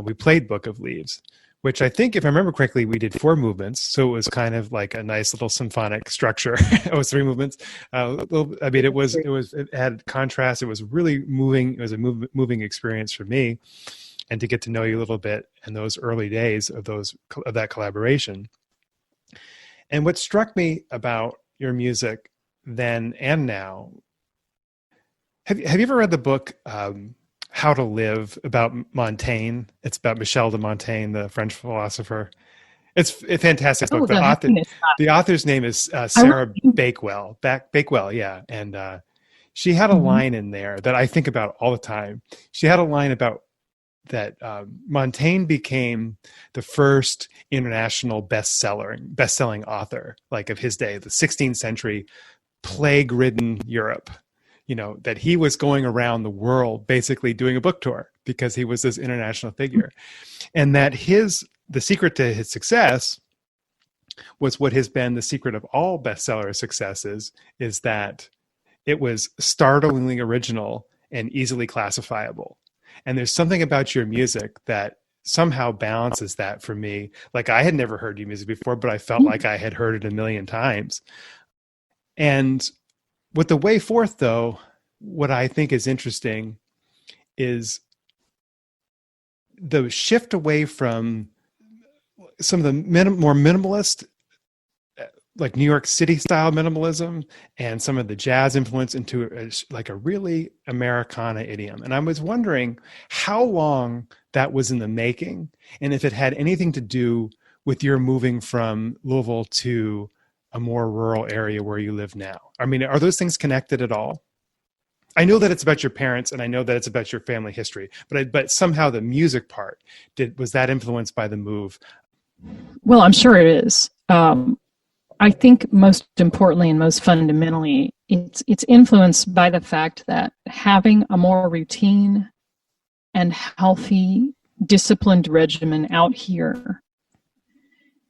we played Book of Leaves, which I think, if I remember correctly, we did 4 movements. So it was kind of like a nice little symphonic structure. It was 3 movements. It had contrast. It was really moving. It was a moving experience for me, and to get to know you a little bit in those early days of that collaboration. And what struck me about your music then and now, have you ever read the book How to Live, about Montaigne? It's about Michel de Montaigne, the French philosopher. It's a fantastic book. The author's name is Sarah Bakewell. Bakewell, yeah. And she had a line in there that I think about all the time. She had a line about that Montaigne became the first international best-selling author, like, of his day, the 16th century, plague-ridden Europe. That he was going around the world basically doing a book tour because he was this international figure. And that the secret to his success was what has been the secret of all bestseller successes, is that it was startlingly original and easily classifiable. And there's something about your music that somehow balances that for me. Like, I had never heard your music before, but I felt like I had heard it a million times. And with the Way Forth, though, what I think is interesting is the shift away from some of the more minimalist, like New York City style minimalism, and some of the jazz influence into a really Americana idiom. And I was wondering how long that was in the making, and if it had anything to do with your moving from Louisville to a more rural area where you live now. I mean, are those things connected at all? I know that it's about your parents, and I know that it's about your family history, but somehow the music part, was that influenced by the move? Well, I'm sure it is. I think most importantly and most fundamentally, it's influenced by the fact that having a more routine and healthy, disciplined regimen out here,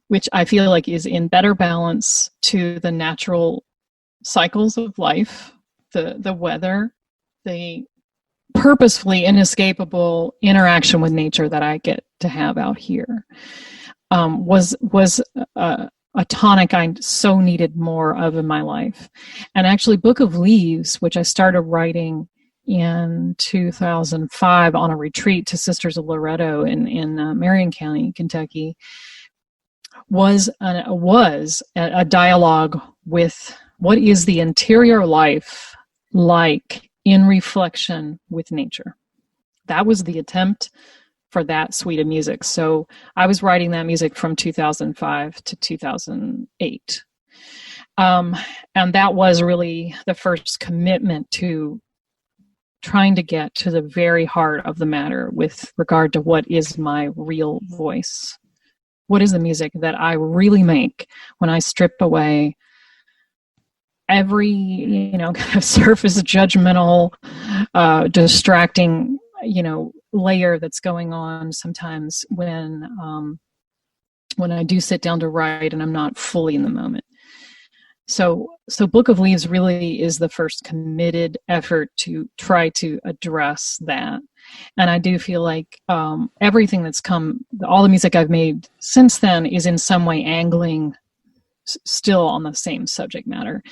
which I feel like is in better balance to the natural cycles of life, the weather, the purposefully inescapable interaction with nature that I get to have out here, was a tonic I so needed more of in my life. And actually, Book of Leaves, which I started writing in 2005 on a retreat to Sisters of Loretto in Marion County, Kentucky, was a dialogue with what is the interior life like in reflection with nature. That was the attempt for that suite of music. So I was writing that music from 2005 to 2008. And that was really the first commitment to trying to get to the very heart of the matter with regard to what is my real voice. What is the music that I really make when I strip away every, kind of surface judgmental, distracting, layer that's going on sometimes when I do sit down to write and I'm not fully in the moment. So Book of Leaves really is the first committed effort to try to address that. And I do feel like everything that's come, all the music I've made since then is in some way angling still on the same subject matter.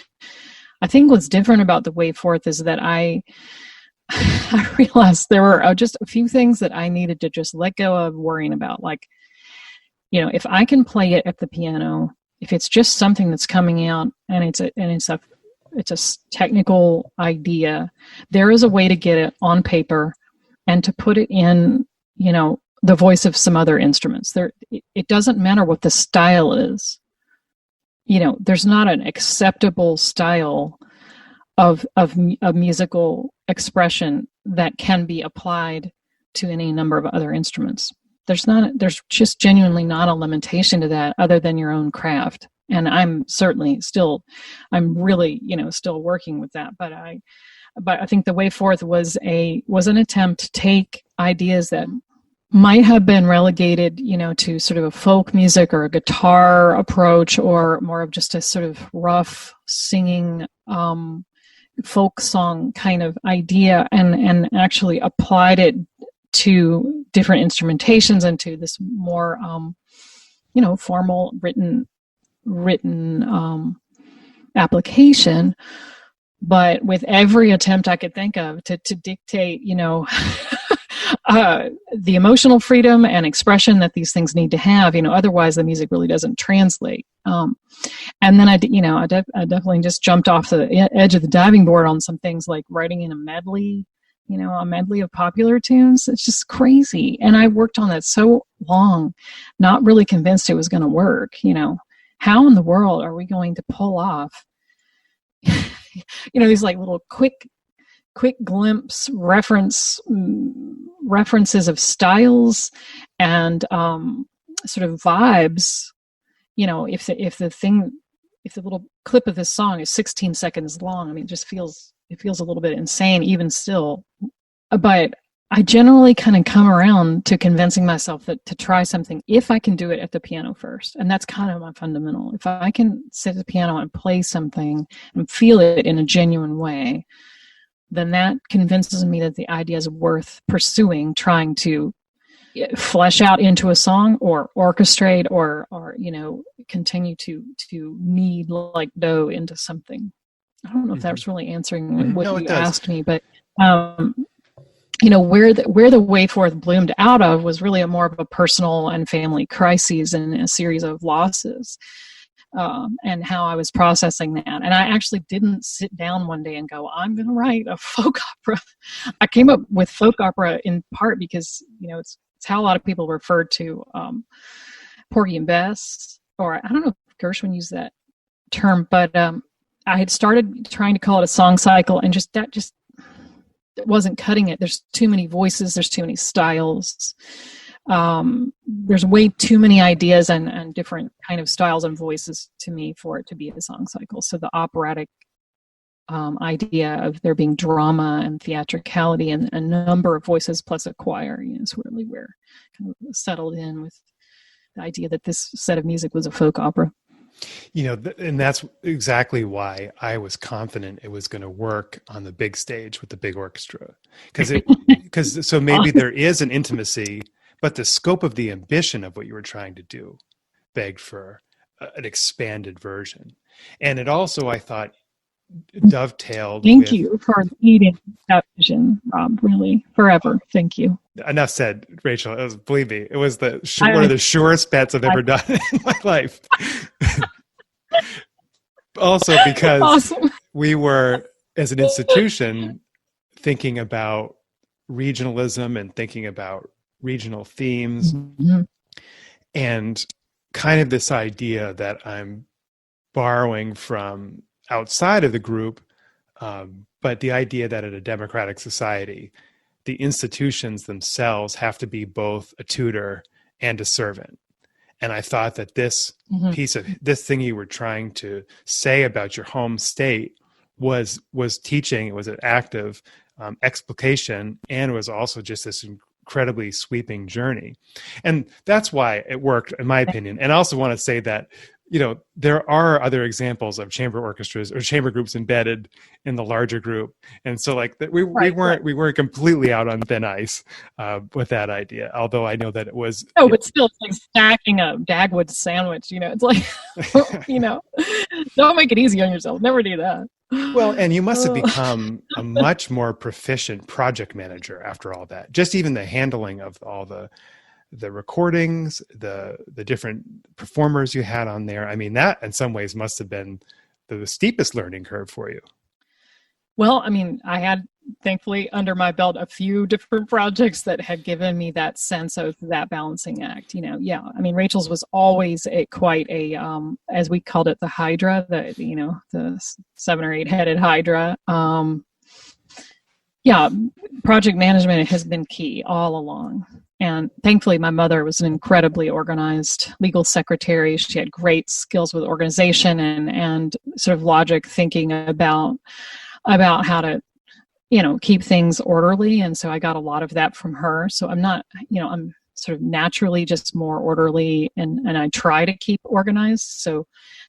I think what's different about the Way Forth is that I I realized there were just a few things that I needed to just let go of worrying about. Like, if I can play it at the piano, if it's just something that's coming out and it's a technical idea, there is a way to get it on paper and to put it in, the voice of some other instruments. It doesn't matter what the style is. There's not an acceptable style of musical expression that can be applied to any number of other instruments. There's just genuinely not a limitation to that other than your own craft. And I'm really, still working with that. But I think the way forth was an attempt to take ideas that might have been relegated, to sort of a folk music or a guitar approach, or more of just a sort of rough singing, folk song kind of idea, and actually applied it to different instrumentations and to this more, formal written application, but with every attempt I could think of to dictate, the emotional freedom and expression that these things need to have, otherwise the music really doesn't translate. And then I definitely just jumped off the edge of the diving board on some things like writing in a medley of popular tunes. It's just crazy. And I worked on that so long, not really convinced it was going to work. How in the world are we going to pull off, these like little quick glimpse references of styles and sort of vibes. If the little clip of this song is 16 seconds long, it feels a little bit insane even still. But I generally kind of come around to convincing myself that to try something if I can do it at the piano first. And that's kind of my fundamental. If I can sit at the piano and play something and feel it in a genuine way, then that convinces me that the idea is worth pursuing, trying to flesh out into a song or orchestrate or continue to knead like dough into something. I don't know if that was really answering what you asked me, but where the way forth bloomed out of was really more of a personal and family crises and a series of losses, and how I was processing that. And I actually didn't sit down one day and go, I'm going to write a folk opera. I came up with folk opera in part because it's how a lot of people refer to Porgy and Bess, or I don't know if Gershwin used that term, but I had started trying to call it a song cycle, and that wasn't cutting it. There's too many voices. There's too many styles. There's way too many ideas and different kind of styles and voices to me for it to be a song cycle. So the operatic idea of there being drama and theatricality and a number of voices plus a choir is really where I kind of settled in with the idea that this set of music was a folk opera. And that's exactly why I was confident it was going to work on the big stage with the big orchestra. So maybe there is an intimacy, but the scope of the ambition of what you were trying to do begged for an expanded version. And it also, I thought, dovetailed. Thank you for leading that vision, Rob, really, forever. Thank you. Enough said, Rachel. Believe me, it was one of the surest bets I've ever done in my life. Also because awesome. We were, as an institution, thinking about regionalism and thinking about regional themes, and kind of this idea that I'm borrowing from outside of the group, but the idea that in a democratic society, the institutions themselves have to be both a tutor and a servant. And I thought that this piece of this thing you were trying to say about your home state was teaching. It was an active explication, and it was also just this incredibly sweeping journey. And that's why it worked, in my opinion. And I also want to say that, there are other examples of chamber orchestras or chamber groups embedded in the larger group. And so we weren't completely out on thin ice with that idea, although I know that it was. Oh, but still, it's like stacking a Dagwood sandwich, it's like, don't make it easy on yourself. Never do that. Well, and you must have Oh. become a much more proficient project manager after all that. Just even the handling of all the recordings, the different performers you had on there. I mean, that in some ways must have been the steepest learning curve for you. Well, I mean, I had thankfully under my belt a few different projects that had given me that sense of that balancing act. Yeah. I mean, Rachel's was always quite a, as we called it, the Hydra, the 7 or 8 headed Hydra. Yeah, project management has been key all along. And thankfully, my mother was an incredibly organized legal secretary. She had great skills with organization and sort of logic thinking about how to, keep things orderly. And so I got a lot of that from her. So I'm not, I'm sort of naturally just more orderly and I try to keep organized. So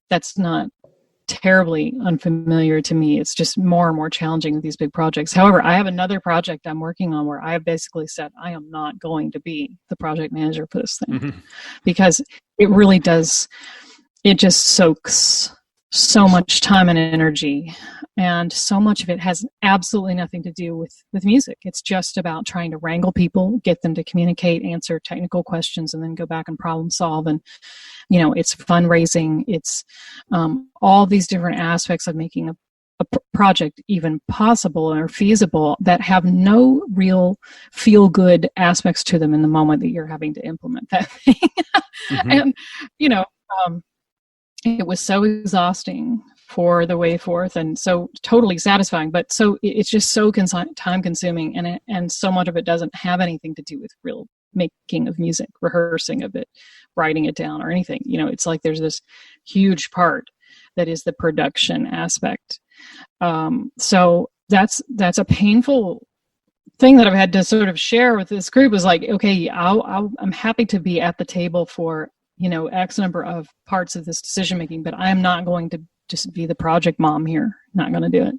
that's not terribly unfamiliar to me. It's just more and more challenging with these big projects. However, I have another project I'm working on where I have basically said I am not going to be the project manager for this thing because it really does, it just soaks so much time and energy, and so much of it has absolutely nothing to do with music. It's just about trying to wrangle people, get them to communicate, answer technical questions, and then go back and problem solve. And it's fundraising, it's all these different aspects of making a project even possible or feasible that have no real feel-good aspects to them in the moment that you're having to implement that thing. And it was so exhausting for the way forth and so totally satisfying, but so it's just so time consuming, and so much of it doesn't have anything to do with real making of music, rehearsing of it, writing it down or anything. It's like there's this huge part that is the production aspect. So that's a painful thing that I've had to sort of share with this group is like, okay, I'm happy to be at the table for X number of parts of this decision making, but I'm not going to just be the project mom here. Not going to do it.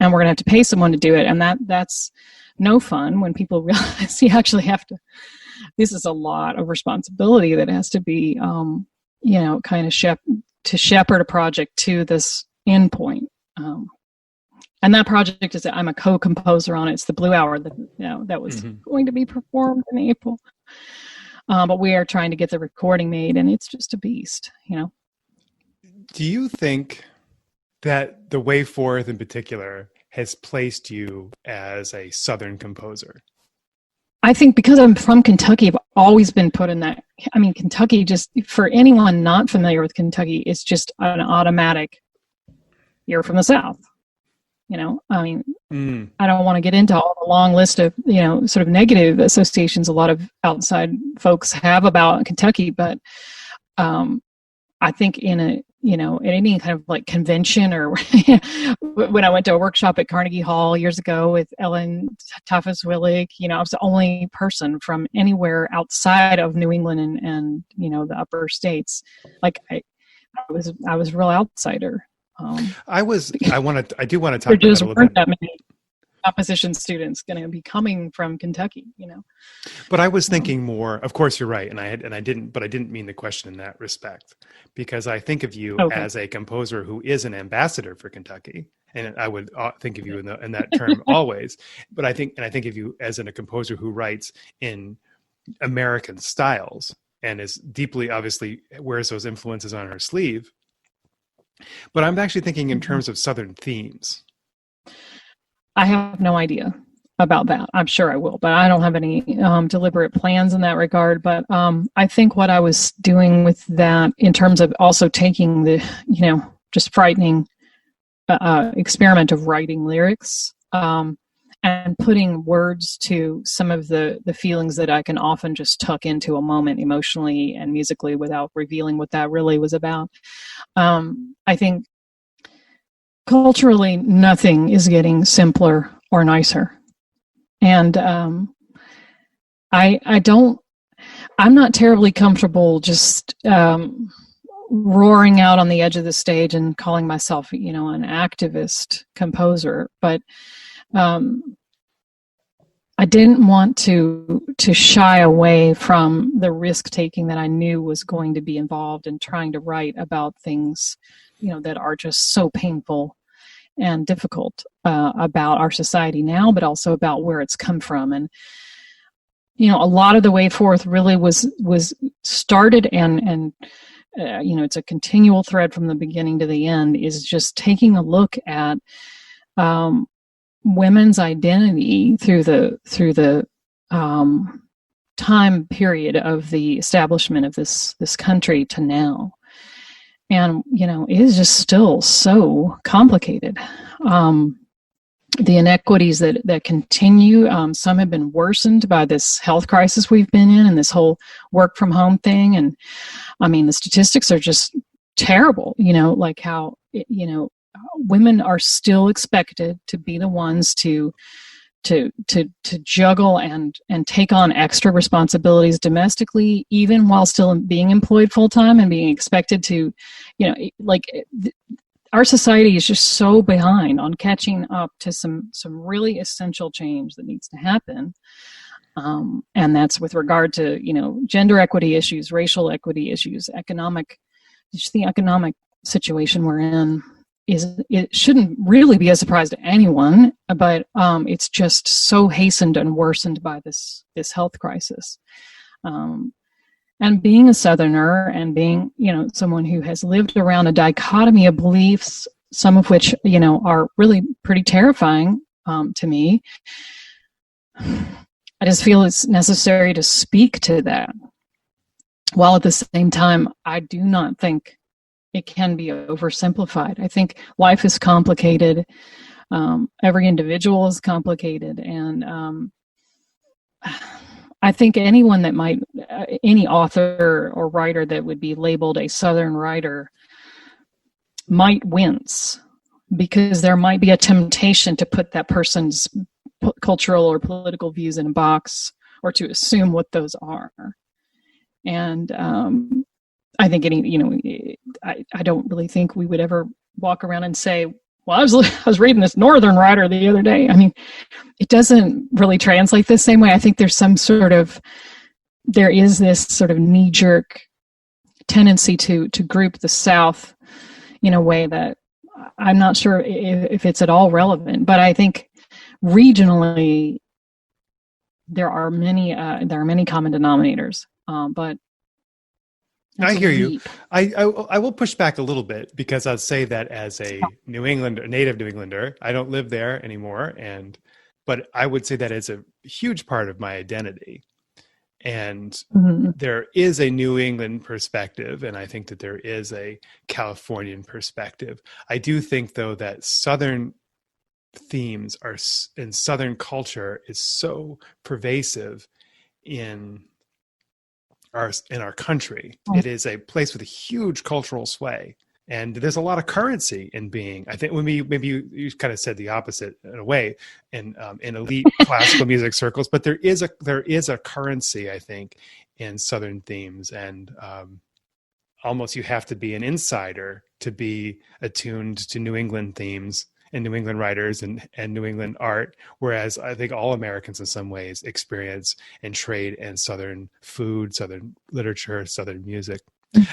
And we're going to have to pay someone to do it. And that's no fun when people realize you actually have to, this is a lot of responsibility that has to be, kind of shepherd a project to this end point. And that project is, I'm a co-composer on it. It's the Blue Hour that was going to be performed in April. But we are trying to get the recording made, and it's just a beast, Do you think that the way forth in particular has placed you as a Southern composer? I think because I'm from Kentucky, I've always been put in that. I mean, Kentucky, just for anyone not familiar with Kentucky, it's just an automatic, you're from the South. I mean, I don't want to get into all the long list of, sort of negative associations a lot of outside folks have about Kentucky, but I think in any kind of like convention or when I went to a workshop at Carnegie Hall years ago with Ellen Taffes-Willig, I was the only person from anywhere outside of New England and the upper states. Like I was a real outsider. I do want to talk about there that a just little weren't bit. that many composition students going to be coming from Kentucky, But I was thinking more, of course you're right. I didn't mean the question in that respect, because I think of you as a composer who is an ambassador for Kentucky. And I would think of you in that term always, but I think of you as a composer who writes in American styles and is deeply, obviously wears those influences on her sleeve. But I'm actually thinking in terms of Southern themes. I have no idea about that. I'm sure I will, but I don't have any deliberate plans in that regard. But I think what I was doing with that in terms of also taking the, just frightening experiment of writing lyrics and putting words to some of the feelings that I can often just tuck into a moment emotionally and musically without revealing what that really was about. I think culturally, nothing is getting simpler or nicer. And I'm not terribly comfortable just roaring out on the edge of the stage and calling myself, an activist composer. But I didn't want to shy away from the risk taking that I knew was going to be involved in trying to write about things, that are just so painful and difficult about our society now, but also about where it's come from. And a lot of the way forth really was started and it's a continual thread from the beginning to the end, is just taking a look at women's identity through the time period of the establishment of this country to now. And, it is just still so complicated. The inequities that continue, some have been worsened by this health crisis we've been in and this whole work from home thing. And the statistics are just terrible, like how, women are still expected to be the ones to juggle and take on extra responsibilities domestically, even while still being employed full time and being expected to, our society is just so behind on catching up to some really essential change that needs to happen. And that's with regard to, gender equity issues, racial equity issues, just the economic situation we're in. It shouldn't really be a surprise to anyone, but it's just so hastened and worsened by this health crisis. And being a Southerner and being, someone who has lived around a dichotomy of beliefs, some of which, are really pretty terrifying to me, I just feel it's necessary to speak to that. While at the same time, I do not think it can be oversimplified. I think life is complicated. Every individual is complicated. And I think anyone that any author or writer that would be labeled a Southern writer might wince, because there might be a temptation to put that person's cultural or political views in a box, or to assume what those are. And I think I don't really think we would ever walk around and say, well, I was reading this Northern writer the other day. It doesn't really translate the same way. I think there is this sort of knee-jerk tendency to group the South in a way that I'm not sure if it's at all relevant. But I think regionally there are many common denominators. But I hear you. I will push back a little bit, because I'd say that as a native New Englander, I don't live there anymore, but I would say that it's a huge part of my identity. And there is a New England perspective, and I think that there is a Californian perspective. I do think, though, that Southern themes in Southern culture is so pervasive in our country. It is a place with a huge cultural sway, and there's a lot of currency in being. I think maybe you kind of said the opposite in a way, in elite classical music circles, but there is a currency, I think, in Southern themes, and almost you have to be an insider to be attuned to New England themes and New England writers and New England art, whereas I think all Americans in some ways experience and trade in Southern food, Southern literature, Southern music.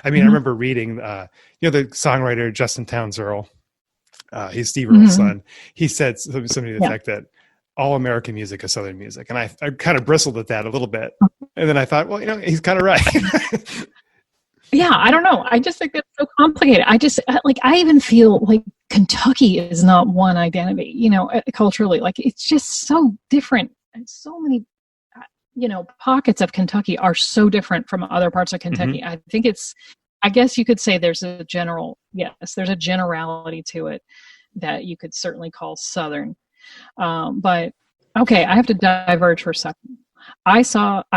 I remember reading, the songwriter Justin Townes Earle, he's Steve Earle's son. He said something to the effect that all American music is Southern music. And I kind of bristled at that a little bit. And then I thought, well, he's kind of right. Yeah, I don't know. I just think that's so complicated. I even feel like Kentucky is not one identity, culturally. Like, it's just so different. And so many, pockets of Kentucky are so different from other parts of Kentucky. I think I guess you could say there's a generality to it that you could certainly call Southern. But, okay, I have to diverge for a second. I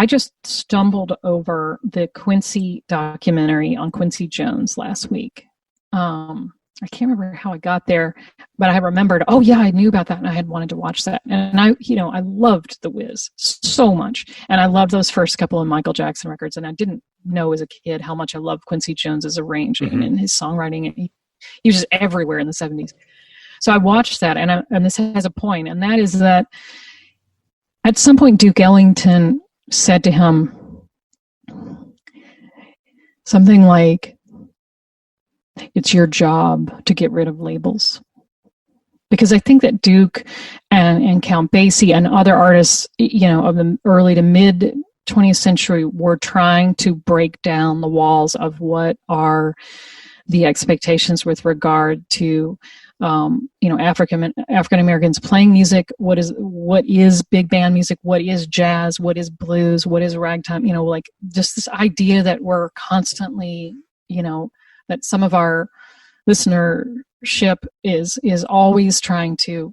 just stumbled over the Quincy documentary on Quincy Jones last week. I can't remember how I got there, but I remembered, oh yeah, I knew about that and I had wanted to watch that. And I loved The Wiz so much. And I loved those first couple of Michael Jackson records. And I didn't know as a kid how much I loved Quincy Jones's arranging and his songwriting. And he was just everywhere in the 70s. So I watched that, and this has a point, and that is that at some point Duke Ellington said to him something like, "It's your job to get rid of labels." because I think that Duke and Count Basie and other artists, of the early to mid 20th century were trying to break down the walls of what are the expectations with regard to African Americans playing music. What is big band music? What is jazz? What is blues? What is ragtime? Like just this idea that we're constantly, that some of our listenership is always trying to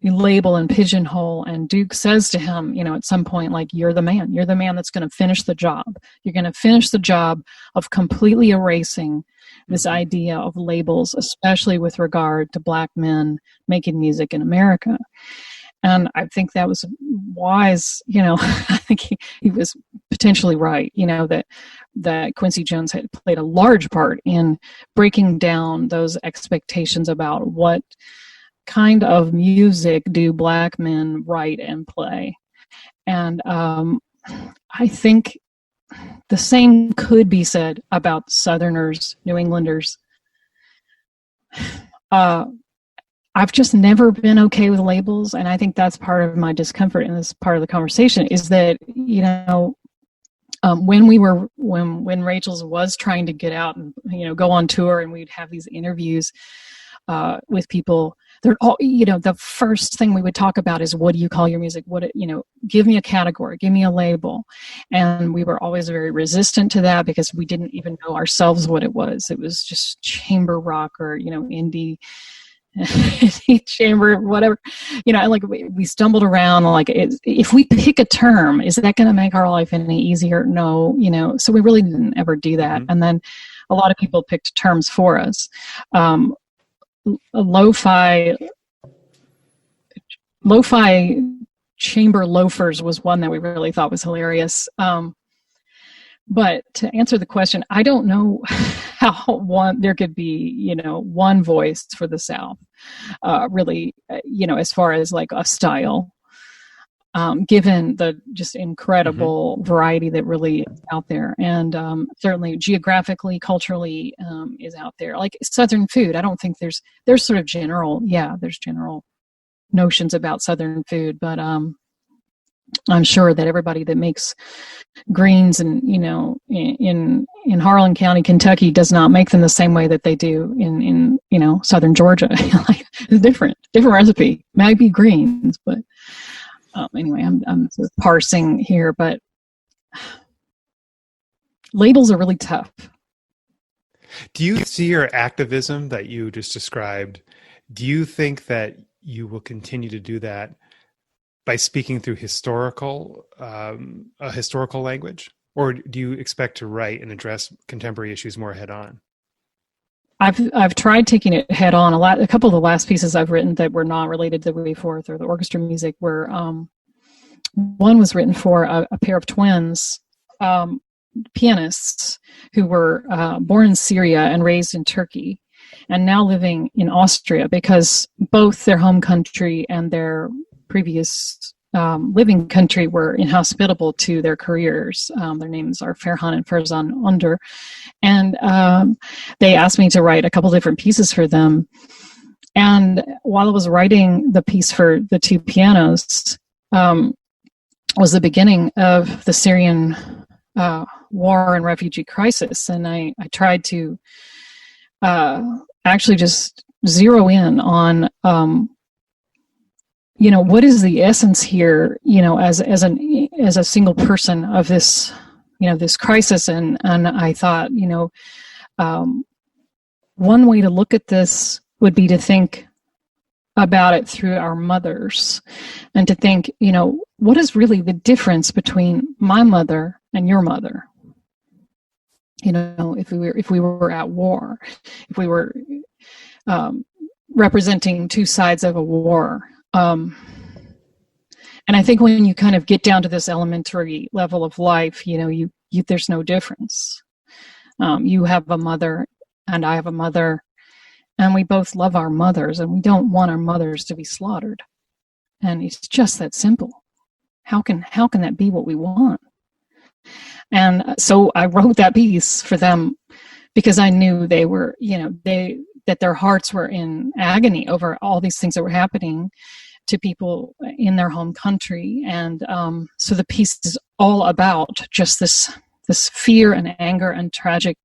label and pigeonhole. And Duke says to him, at some point, like, you're the man that's going to finish the job. You're going to finish the job of completely erasing this idea of labels, especially with regard to Black men making music in America. And I think that was wise, I think he was potentially right, that Quincy Jones had played a large part in breaking down those expectations about what kind of music do Black men write and play. And I think the same could be said about Southerners, New Englanders. I've just never been okay with labels, and I think that's part of my discomfort in this part of the conversation, is that, when Rachel's was trying to get out and, go on tour, and we'd have these interviews with people, they're all, the first thing we would talk about is, what do you call your music? Give me a category, give me a label. And we were always very resistant to that because we didn't even know ourselves what it was. It was just chamber rock or, indie chamber, whatever, like we stumbled around, like, if we pick a term, is that going to make our life any easier? No, so we really didn't ever do that. And then a lot of people picked terms for us. Lo-fi chamber loafers was one that we really thought was hilarious. But to answer the question, I don't know how there could be, one voice for the South, really, as far as like a style, given the just incredible variety that really is out there. And certainly geographically, culturally, is out there. Like Southern food, I don't think there's sort of there's general notions about Southern food, but I'm sure that everybody that makes greens and, in Harlan County, Kentucky, does not make them the same way that they do in Southern Georgia. Like, it's different recipe. Might be greens, but anyway, I'm sort of parsing here, but labels are really tough. Do you see your activism that you just described? Do you think that you will continue to do that by speaking through a historical language, or do you expect to write and address contemporary issues more head on? I've tried taking it head on. A couple of the last pieces I've written that were not related to the Way Forth or the orchestra music were, one was written for a pair of twins, pianists who were born in Syria and raised in Turkey, and now living in Austria, because both their home country and their previous living country were inhospitable to their careers. Their names are Ferhan and Ferzan Under. And they asked me to write a couple different pieces for them. And while I was writing the piece for the two pianos, was the beginning of the Syrian war and refugee crisis. And I tried to actually just zero in on what is the essence here, as a single person of this, this crisis. And I thought, one way to look at this would be to think about it through our mothers, and to think, what is really the difference between my mother and your mother? If we were at war, if we were representing two sides of a war. And I think when you kind of get down to this elementary level of life, there's no difference. You have a mother and I have a mother, and we both love our mothers, and we don't want our mothers to be slaughtered. And it's just that simple. How can that be what we want? And so I wrote that piece for them because I knew they were, they that their hearts were in agony over all these things that were happening to people in their home country. And so the piece is all about just this fear and anger and tragic,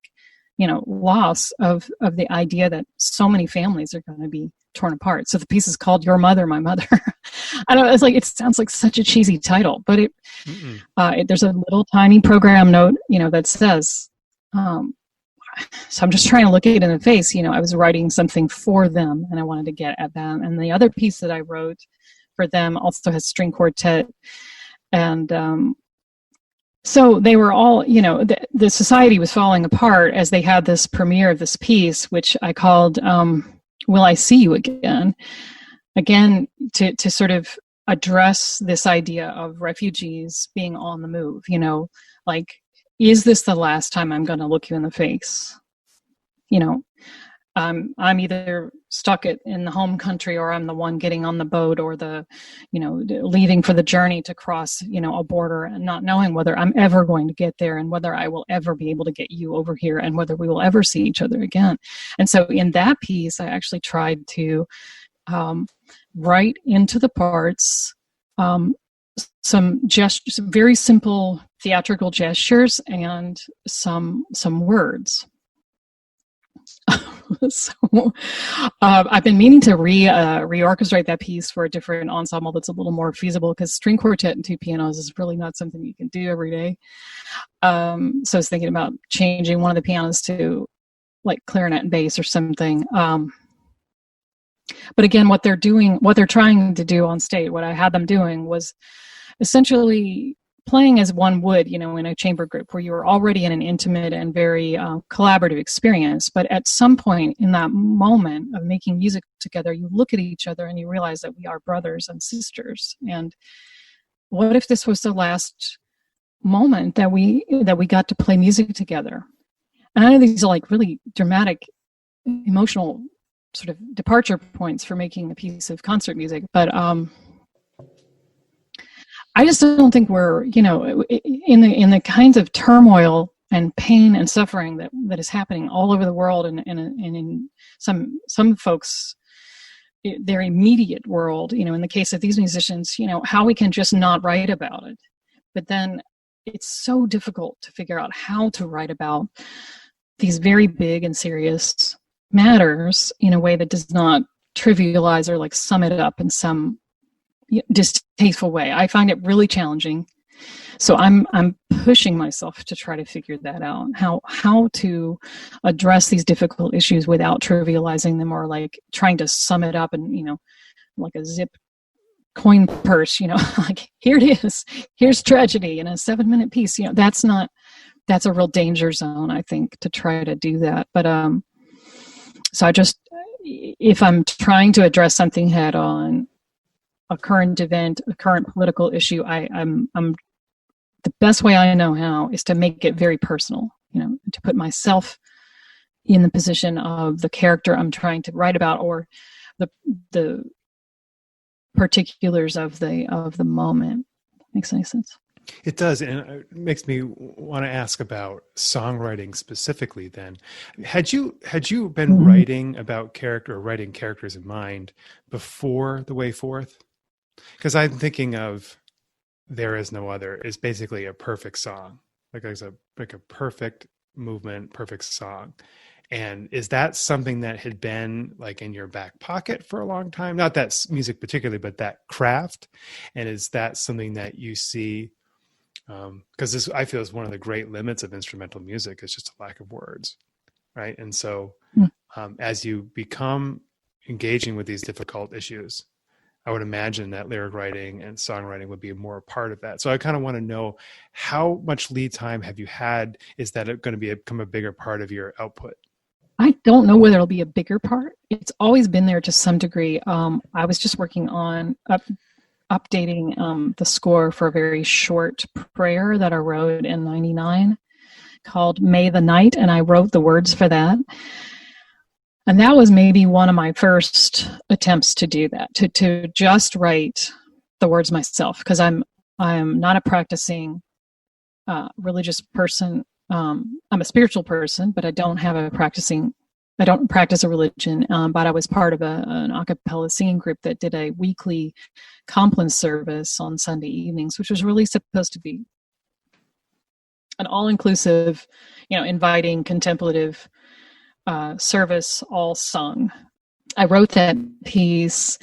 loss of the idea that so many families are going to be torn apart. So the piece is called Your Mother, My Mother. I don't know, it sounds like such a cheesy title, but there's a little tiny program note, that says, so I'm just trying to look it in the face. I was writing something for them and I wanted to get at them. And the other piece that I wrote for them also has string quartet. And so they were all, the society was falling apart as they had this premiere of this piece, which I called Will I See You Again? Again, to sort of address this idea of refugees being on the move, is this the last time I'm going to look you in the face? I'm either stuck in the home country, or I'm the one getting on the boat, or leaving for the journey to cross, a border, and not knowing whether I'm ever going to get there and whether I will ever be able to get you over here and whether we will ever see each other again. And so in that piece, I actually tried to write into the parts some very simple theatrical gestures and some words. So I've been meaning to reorchestrate that piece for a different ensemble that's a little more feasible, because string quartet and two pianos is really not something you can do every day. So I was thinking about changing one of the pianos to like clarinet and bass or something. But again, what they're trying to do on stage, what I had them doing was essentially playing as one would, in a chamber group where you were already in an intimate and very collaborative experience. But at some point in that moment of making music together, you look at each other and you realize that we are brothers and sisters. And what if this was the last moment that we got to play music together? And I know these are like really dramatic, emotional sort of departure points for making a piece of concert music, but I just don't think we're, in the kinds of turmoil and pain and suffering that is happening all over the world, and in some folks, their immediate world. In the case of these musicians, how we can just not write about it. But then it's so difficult to figure out how to write about these very big and serious matters in a way that does not trivialize or like sum it up in some distasteful way. I find it really challenging. So I'm pushing myself to try to figure that out, how to address these difficult issues without trivializing them or like trying to sum it up and, like a zip coin purse, like here it is, here's tragedy in a 7-minute piece. That's a real danger zone, I think, to try to do that. But so if I'm trying to address something head on, a current event, a current political issue, I'm the best way I know how is to make it very personal, to put myself in the position of the character I'm trying to write about, or the particulars of the moment. Makes any sense? It does, and it makes me want to ask about songwriting specifically. Then, had you been writing about writing characters in mind before The Way Forth? Because I'm thinking of There Is No Other is basically a perfect song, like a perfect movement, perfect song. And is that something that had been like in your back pocket for a long time? Not that music particularly, but that craft. And is that something that you see? Because this, I feel, is one of the great limits of instrumental music is just a lack of words, right? And so as you become engaging with these difficult issues, I would imagine that lyric writing and songwriting would be more a part of that. So I kind of want to know, how much lead time have you had? Is that going to become a bigger part of your output? I don't know whether it'll be a bigger part. It's always been there to some degree. I was just working on updating the score for a very short prayer that I wrote in '99 called May the Night, and I wrote the words for that. And that was maybe one of my first attempts to do that, to just write the words myself, because I'm not a practicing religious person. I'm a spiritual person, but I don't have a practicing I don't practice a religion, but I was part of an a cappella singing group that did a weekly Compline service on Sunday evenings, which was really supposed to be an all-inclusive, inviting, contemplative service, all sung. I wrote that piece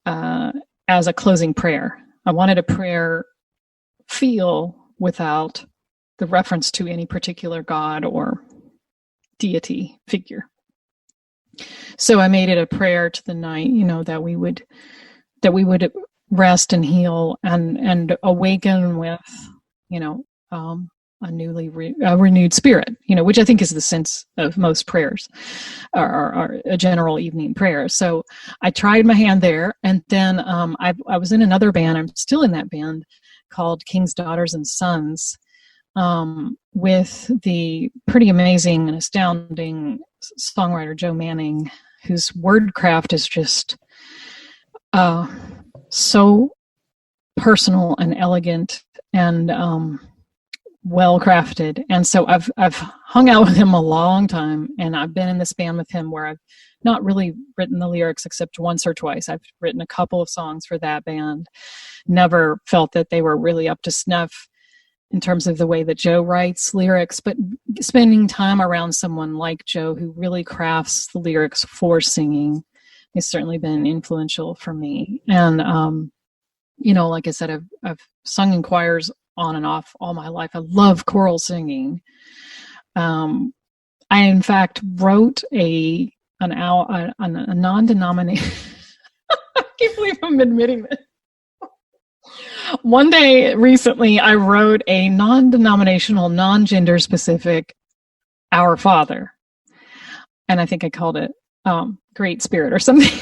as a closing prayer. I wanted a prayer feel without the reference to any particular god or deity figure. So I made it a prayer to the night, that we would rest and heal and awaken with, a newly renewed spirit, which I think is the sense of most prayers, or a general evening prayer. So I tried my hand there, and then I was in another band. I'm still in that band called King's Daughters and Sons, with the pretty amazing and astounding songwriter Joe Manning, whose wordcraft is just so personal and elegant and well crafted. And so I've hung out with him a long time, and I've been in this band with him where I've not really written the lyrics except once or twice. I've written a couple of songs for that band. Never felt that they were really up to snuff in terms of the way that Joe writes lyrics, but spending time around someone like Joe who really crafts the lyrics for singing has certainly been influential for me. And, like I said, I've sung in choirs on and off all my life. I love choral singing. I, in fact, wrote a non-denominational, I can't believe I'm admitting this. One day recently, I wrote a non-denominational, non-gender specific Our Father. And I think I called it Great Spirit or something.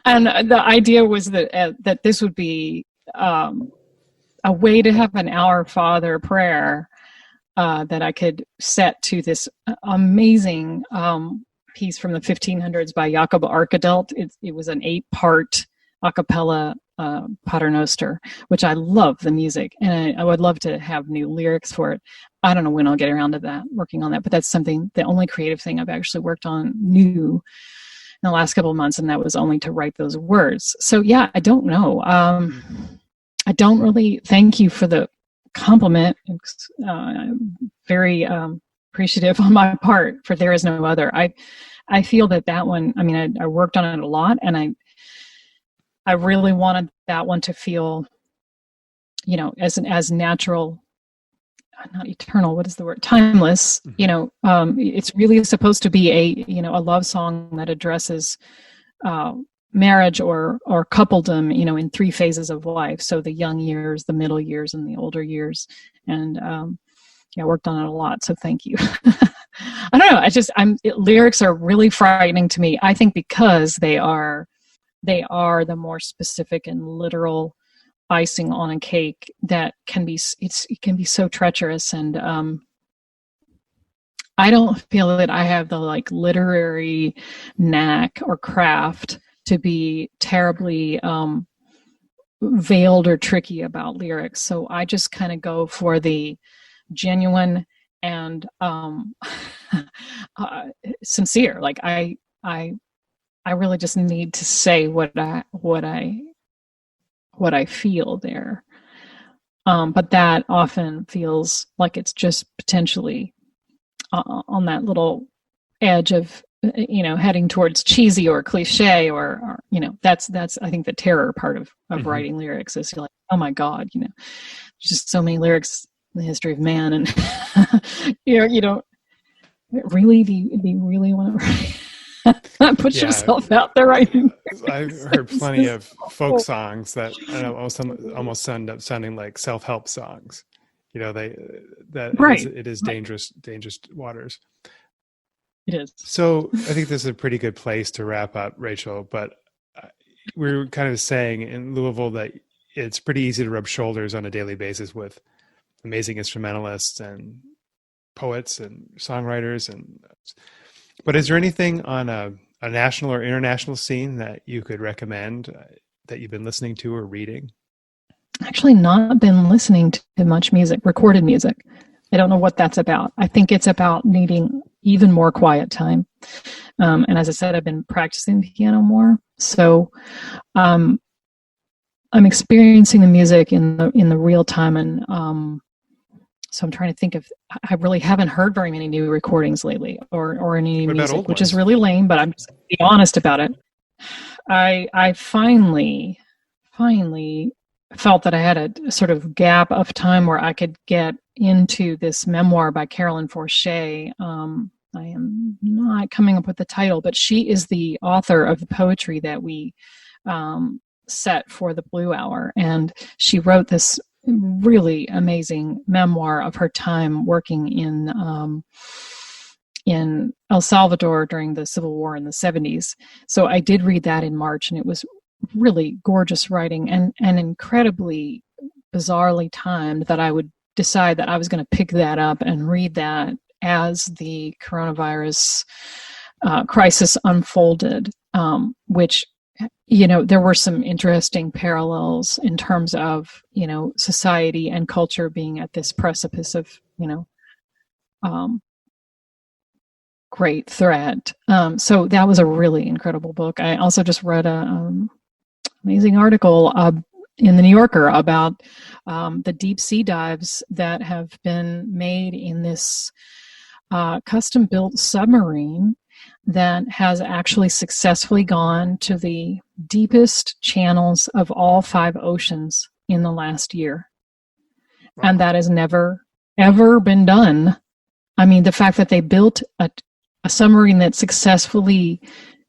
And the idea was that this would be a way to have an Our Father prayer that I could set to this amazing piece from the 1500s by Jacob Arkadelt. It was an 8-part a cappella Paternoster, which I love the music, and I would love to have new lyrics for it. I don't know when I'll get around to that, working on that, but that's something, the only creative thing I've actually worked on new in the last couple of months, and that was only to write those words. So yeah, I don't know. I don't really, thank you for the compliment. Very appreciative on my part for There Is No Other. I feel that one, I worked on it a lot, and I really wanted that one to feel, as natural, not eternal, what is the word? Timeless. Mm-hmm. It's really supposed to be a love song that addresses marriage or coupledom, in 3 phases of life. So the young years, the middle years, and the older years. And I worked on it a lot. So thank you. I don't know. Lyrics are really frightening to me. I think because they are the more specific and literal icing on a cake that can be so treacherous. And I don't feel that I have the literary knack or craft to be terribly veiled or tricky about lyrics. So I just kind of go for the genuine and sincere. I really just need to say what I feel there. But that often feels like it's just potentially on that little edge of, heading towards cheesy or cliche or that's I think the terror part of mm-hmm. writing lyrics is you're like, oh my God, there's just so many lyrics in the history of man, and you don't really, do you really want to write? Put yourself out there, right? I've heard plenty of folk songs that almost end up sounding like self-help songs. It is dangerous waters. It is. So I think this is a pretty good place to wrap up, Rachel. But we were kind of saying in Louisville that it's pretty easy to rub shoulders on a daily basis with amazing instrumentalists and poets and songwriters. But is there anything on a national or international scene that you could recommend that you've been listening to or reading? Actually, not been listening to much music, recorded music. I don't know what that's about. I think it's about needing even more quiet time. And as I said, I've been practicing the piano more. So I'm experiencing the music in the real time. And so I'm trying to think I really haven't heard very many new recordings lately or any new music, which is really lame, but I'm just going to be honest about it. I finally felt that I had a sort of gap of time where I could get into this memoir by Carolyn Forche. I am not coming up with the title, but she is the author of the poetry that we set for the Blue Hour. And she wrote this really amazing memoir of her time working in El Salvador during the Civil War in the 70s. So I did read that in March, and it was really gorgeous writing and incredibly bizarrely timed that I would decide that I was going to pick that up and read that as the coronavirus crisis unfolded, which, there were some interesting parallels in terms of, society and culture being at this precipice of, great threat. So that was a really incredible book. I also just read a amazing article in the New Yorker about the deep sea dives that have been made in this custom-built submarine that has actually successfully gone to the deepest channels of all 5 oceans in the last year. Wow. And that has never, ever been done. I mean, the fact that they built a submarine that successfully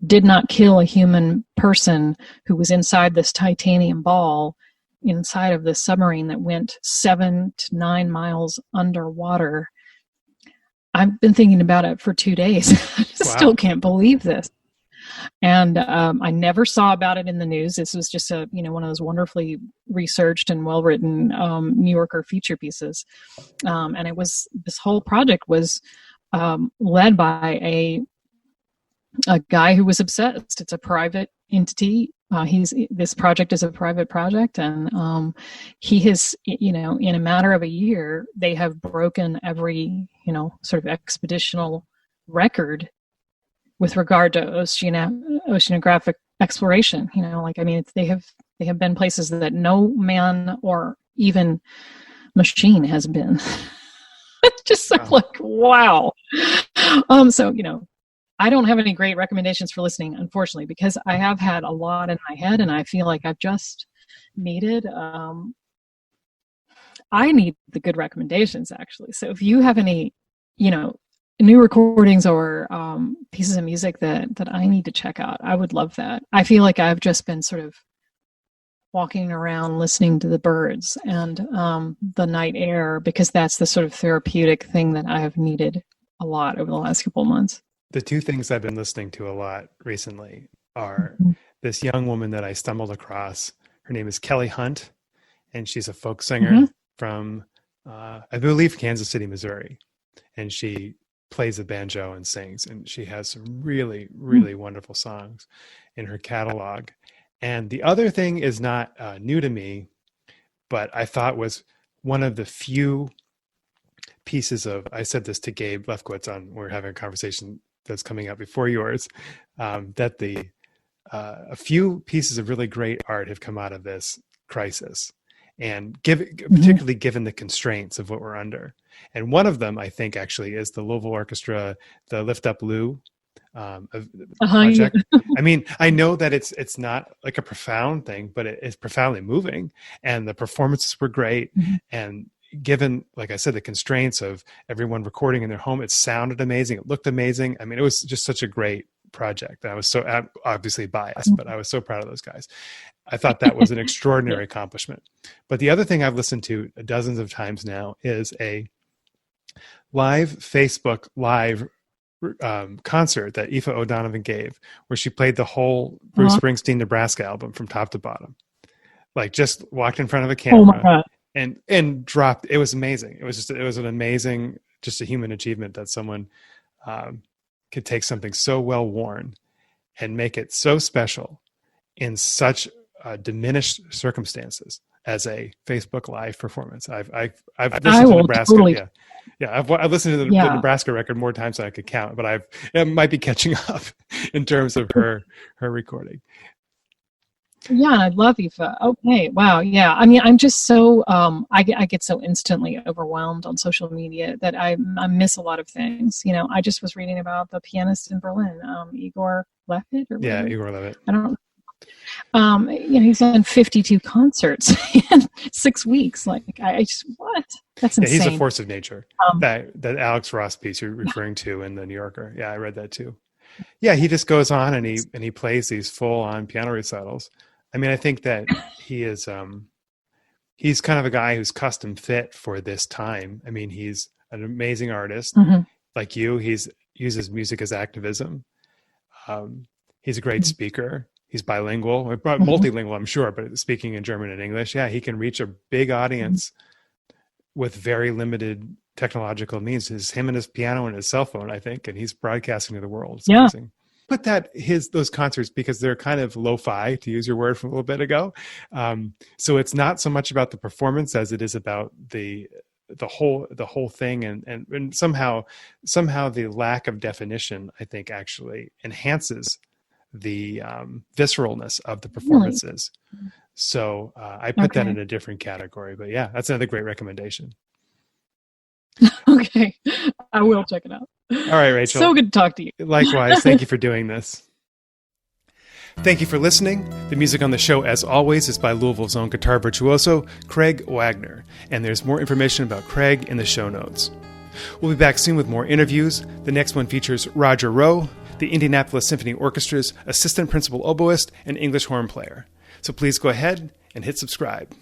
did not kill a human person who was inside this titanium ball inside of this submarine that went 7 to 9 miles underwater. I've been thinking about it for 2 days. I still can't believe this. And I never saw about it in the news. This was just one of those wonderfully researched and well-written New Yorker feature pieces. And this whole project was led by a guy who was obsessed. It's a private entity. This project is a private project, and he has, in a matter of a year, they have broken every, sort of expeditional record with regard to oceanographic exploration. They have been places that no man or even machine has been. Just wow. So, I don't have any great recommendations for listening, unfortunately, because I have had a lot in my head, and I feel like I've just needed, I need the good recommendations, actually. So if you have any, new recordings or pieces of music that I need to check out, I would love that. I feel like I've just been sort of walking around listening to the birds and the night air, because that's the sort of therapeutic thing that I have needed a lot over the last couple of months. The 2 things I've been listening to a lot recently are this young woman that I stumbled across. Her name is Kelly Hunt, and she's a folk singer from, I believe, Kansas City, Missouri. And she plays the banjo and sings, and she has some really, really wonderful songs in her catalog. And the other thing is not new to me, but I thought was one of the few pieces of, I said this to Gabe Lefkowitz when we were having a conversation that's coming up before yours, that a few pieces of really great art have come out of this crisis, and particularly given the constraints of what we're under. And one of them, I think, actually is the Louisville Orchestra, the Lift Up Lou project. Yeah. I mean, I know that it's not like a profound thing, but it's profoundly moving, and the performances were great. And given, like I said, the constraints of everyone recording in their home, it sounded amazing. It looked amazing. I mean, it was just such a great project. I was so obviously biased, but I was so proud of those guys. I thought that was an extraordinary accomplishment. But the other thing I've listened to dozens of times now is a Facebook live concert that Aoife O'Donovan gave, where she played the whole Bruce Springsteen Nebraska album from top to bottom. Like, just walked in front of a camera and dropped. It was amazing. It was an amazing, just a human achievement that someone could take something so well worn and make it so special in such diminished circumstances as a Facebook live performance. I've listened to Nebraska. Yeah, I've listened to the Nebraska record more times than I could count, but I might be catching up in terms of her recording. Yeah, and I love Aoife. Okay, wow, yeah. I mean, I'm just so I get so instantly overwhelmed on social media that I miss a lot of things. You know, I just was reading about the pianist in Berlin, Igor Levit. Yeah, Igor Levit. I don't know. You know, he's done 52 concerts in 6 weeks. Like, I just, what? That's insane. Yeah, he's a force of nature. That Alex Ross piece you're referring to in the New Yorker. Yeah, I read that too. Yeah, he just goes on and he plays these full on piano recitals. I mean, I think that he is he's kind of a guy who's custom fit for this time. I mean, he's an amazing artist. Like you. He's uses music as activism. He's a great speaker. He's bilingual, multilingual, I'm sure, but speaking in German and English. Yeah, he can reach a big audience with very limited technological means. It's him and his piano and his cell phone, I think, and he's broadcasting to the world. It's amazing. But those concerts, because they're kind of lo-fi, to use your word from a little bit ago. So it's not so much about the performance as it is about the whole thing, and somehow the lack of definition, I think, actually enhances the visceralness of the performances. Really? So I put that in a different category. But yeah, that's another great recommendation. Okay, I will check it out. All right, Rachel. So good to talk to you. Likewise. Thank you for doing this. Thank you for listening. The music on the show, as always, is by Louisville's own guitar virtuoso, Craig Wagner. And there's more information about Craig in the show notes. We'll be back soon with more interviews. The next one features Roger Rowe, the Indianapolis Symphony Orchestra's assistant principal oboist and English horn player. So please go ahead and hit subscribe.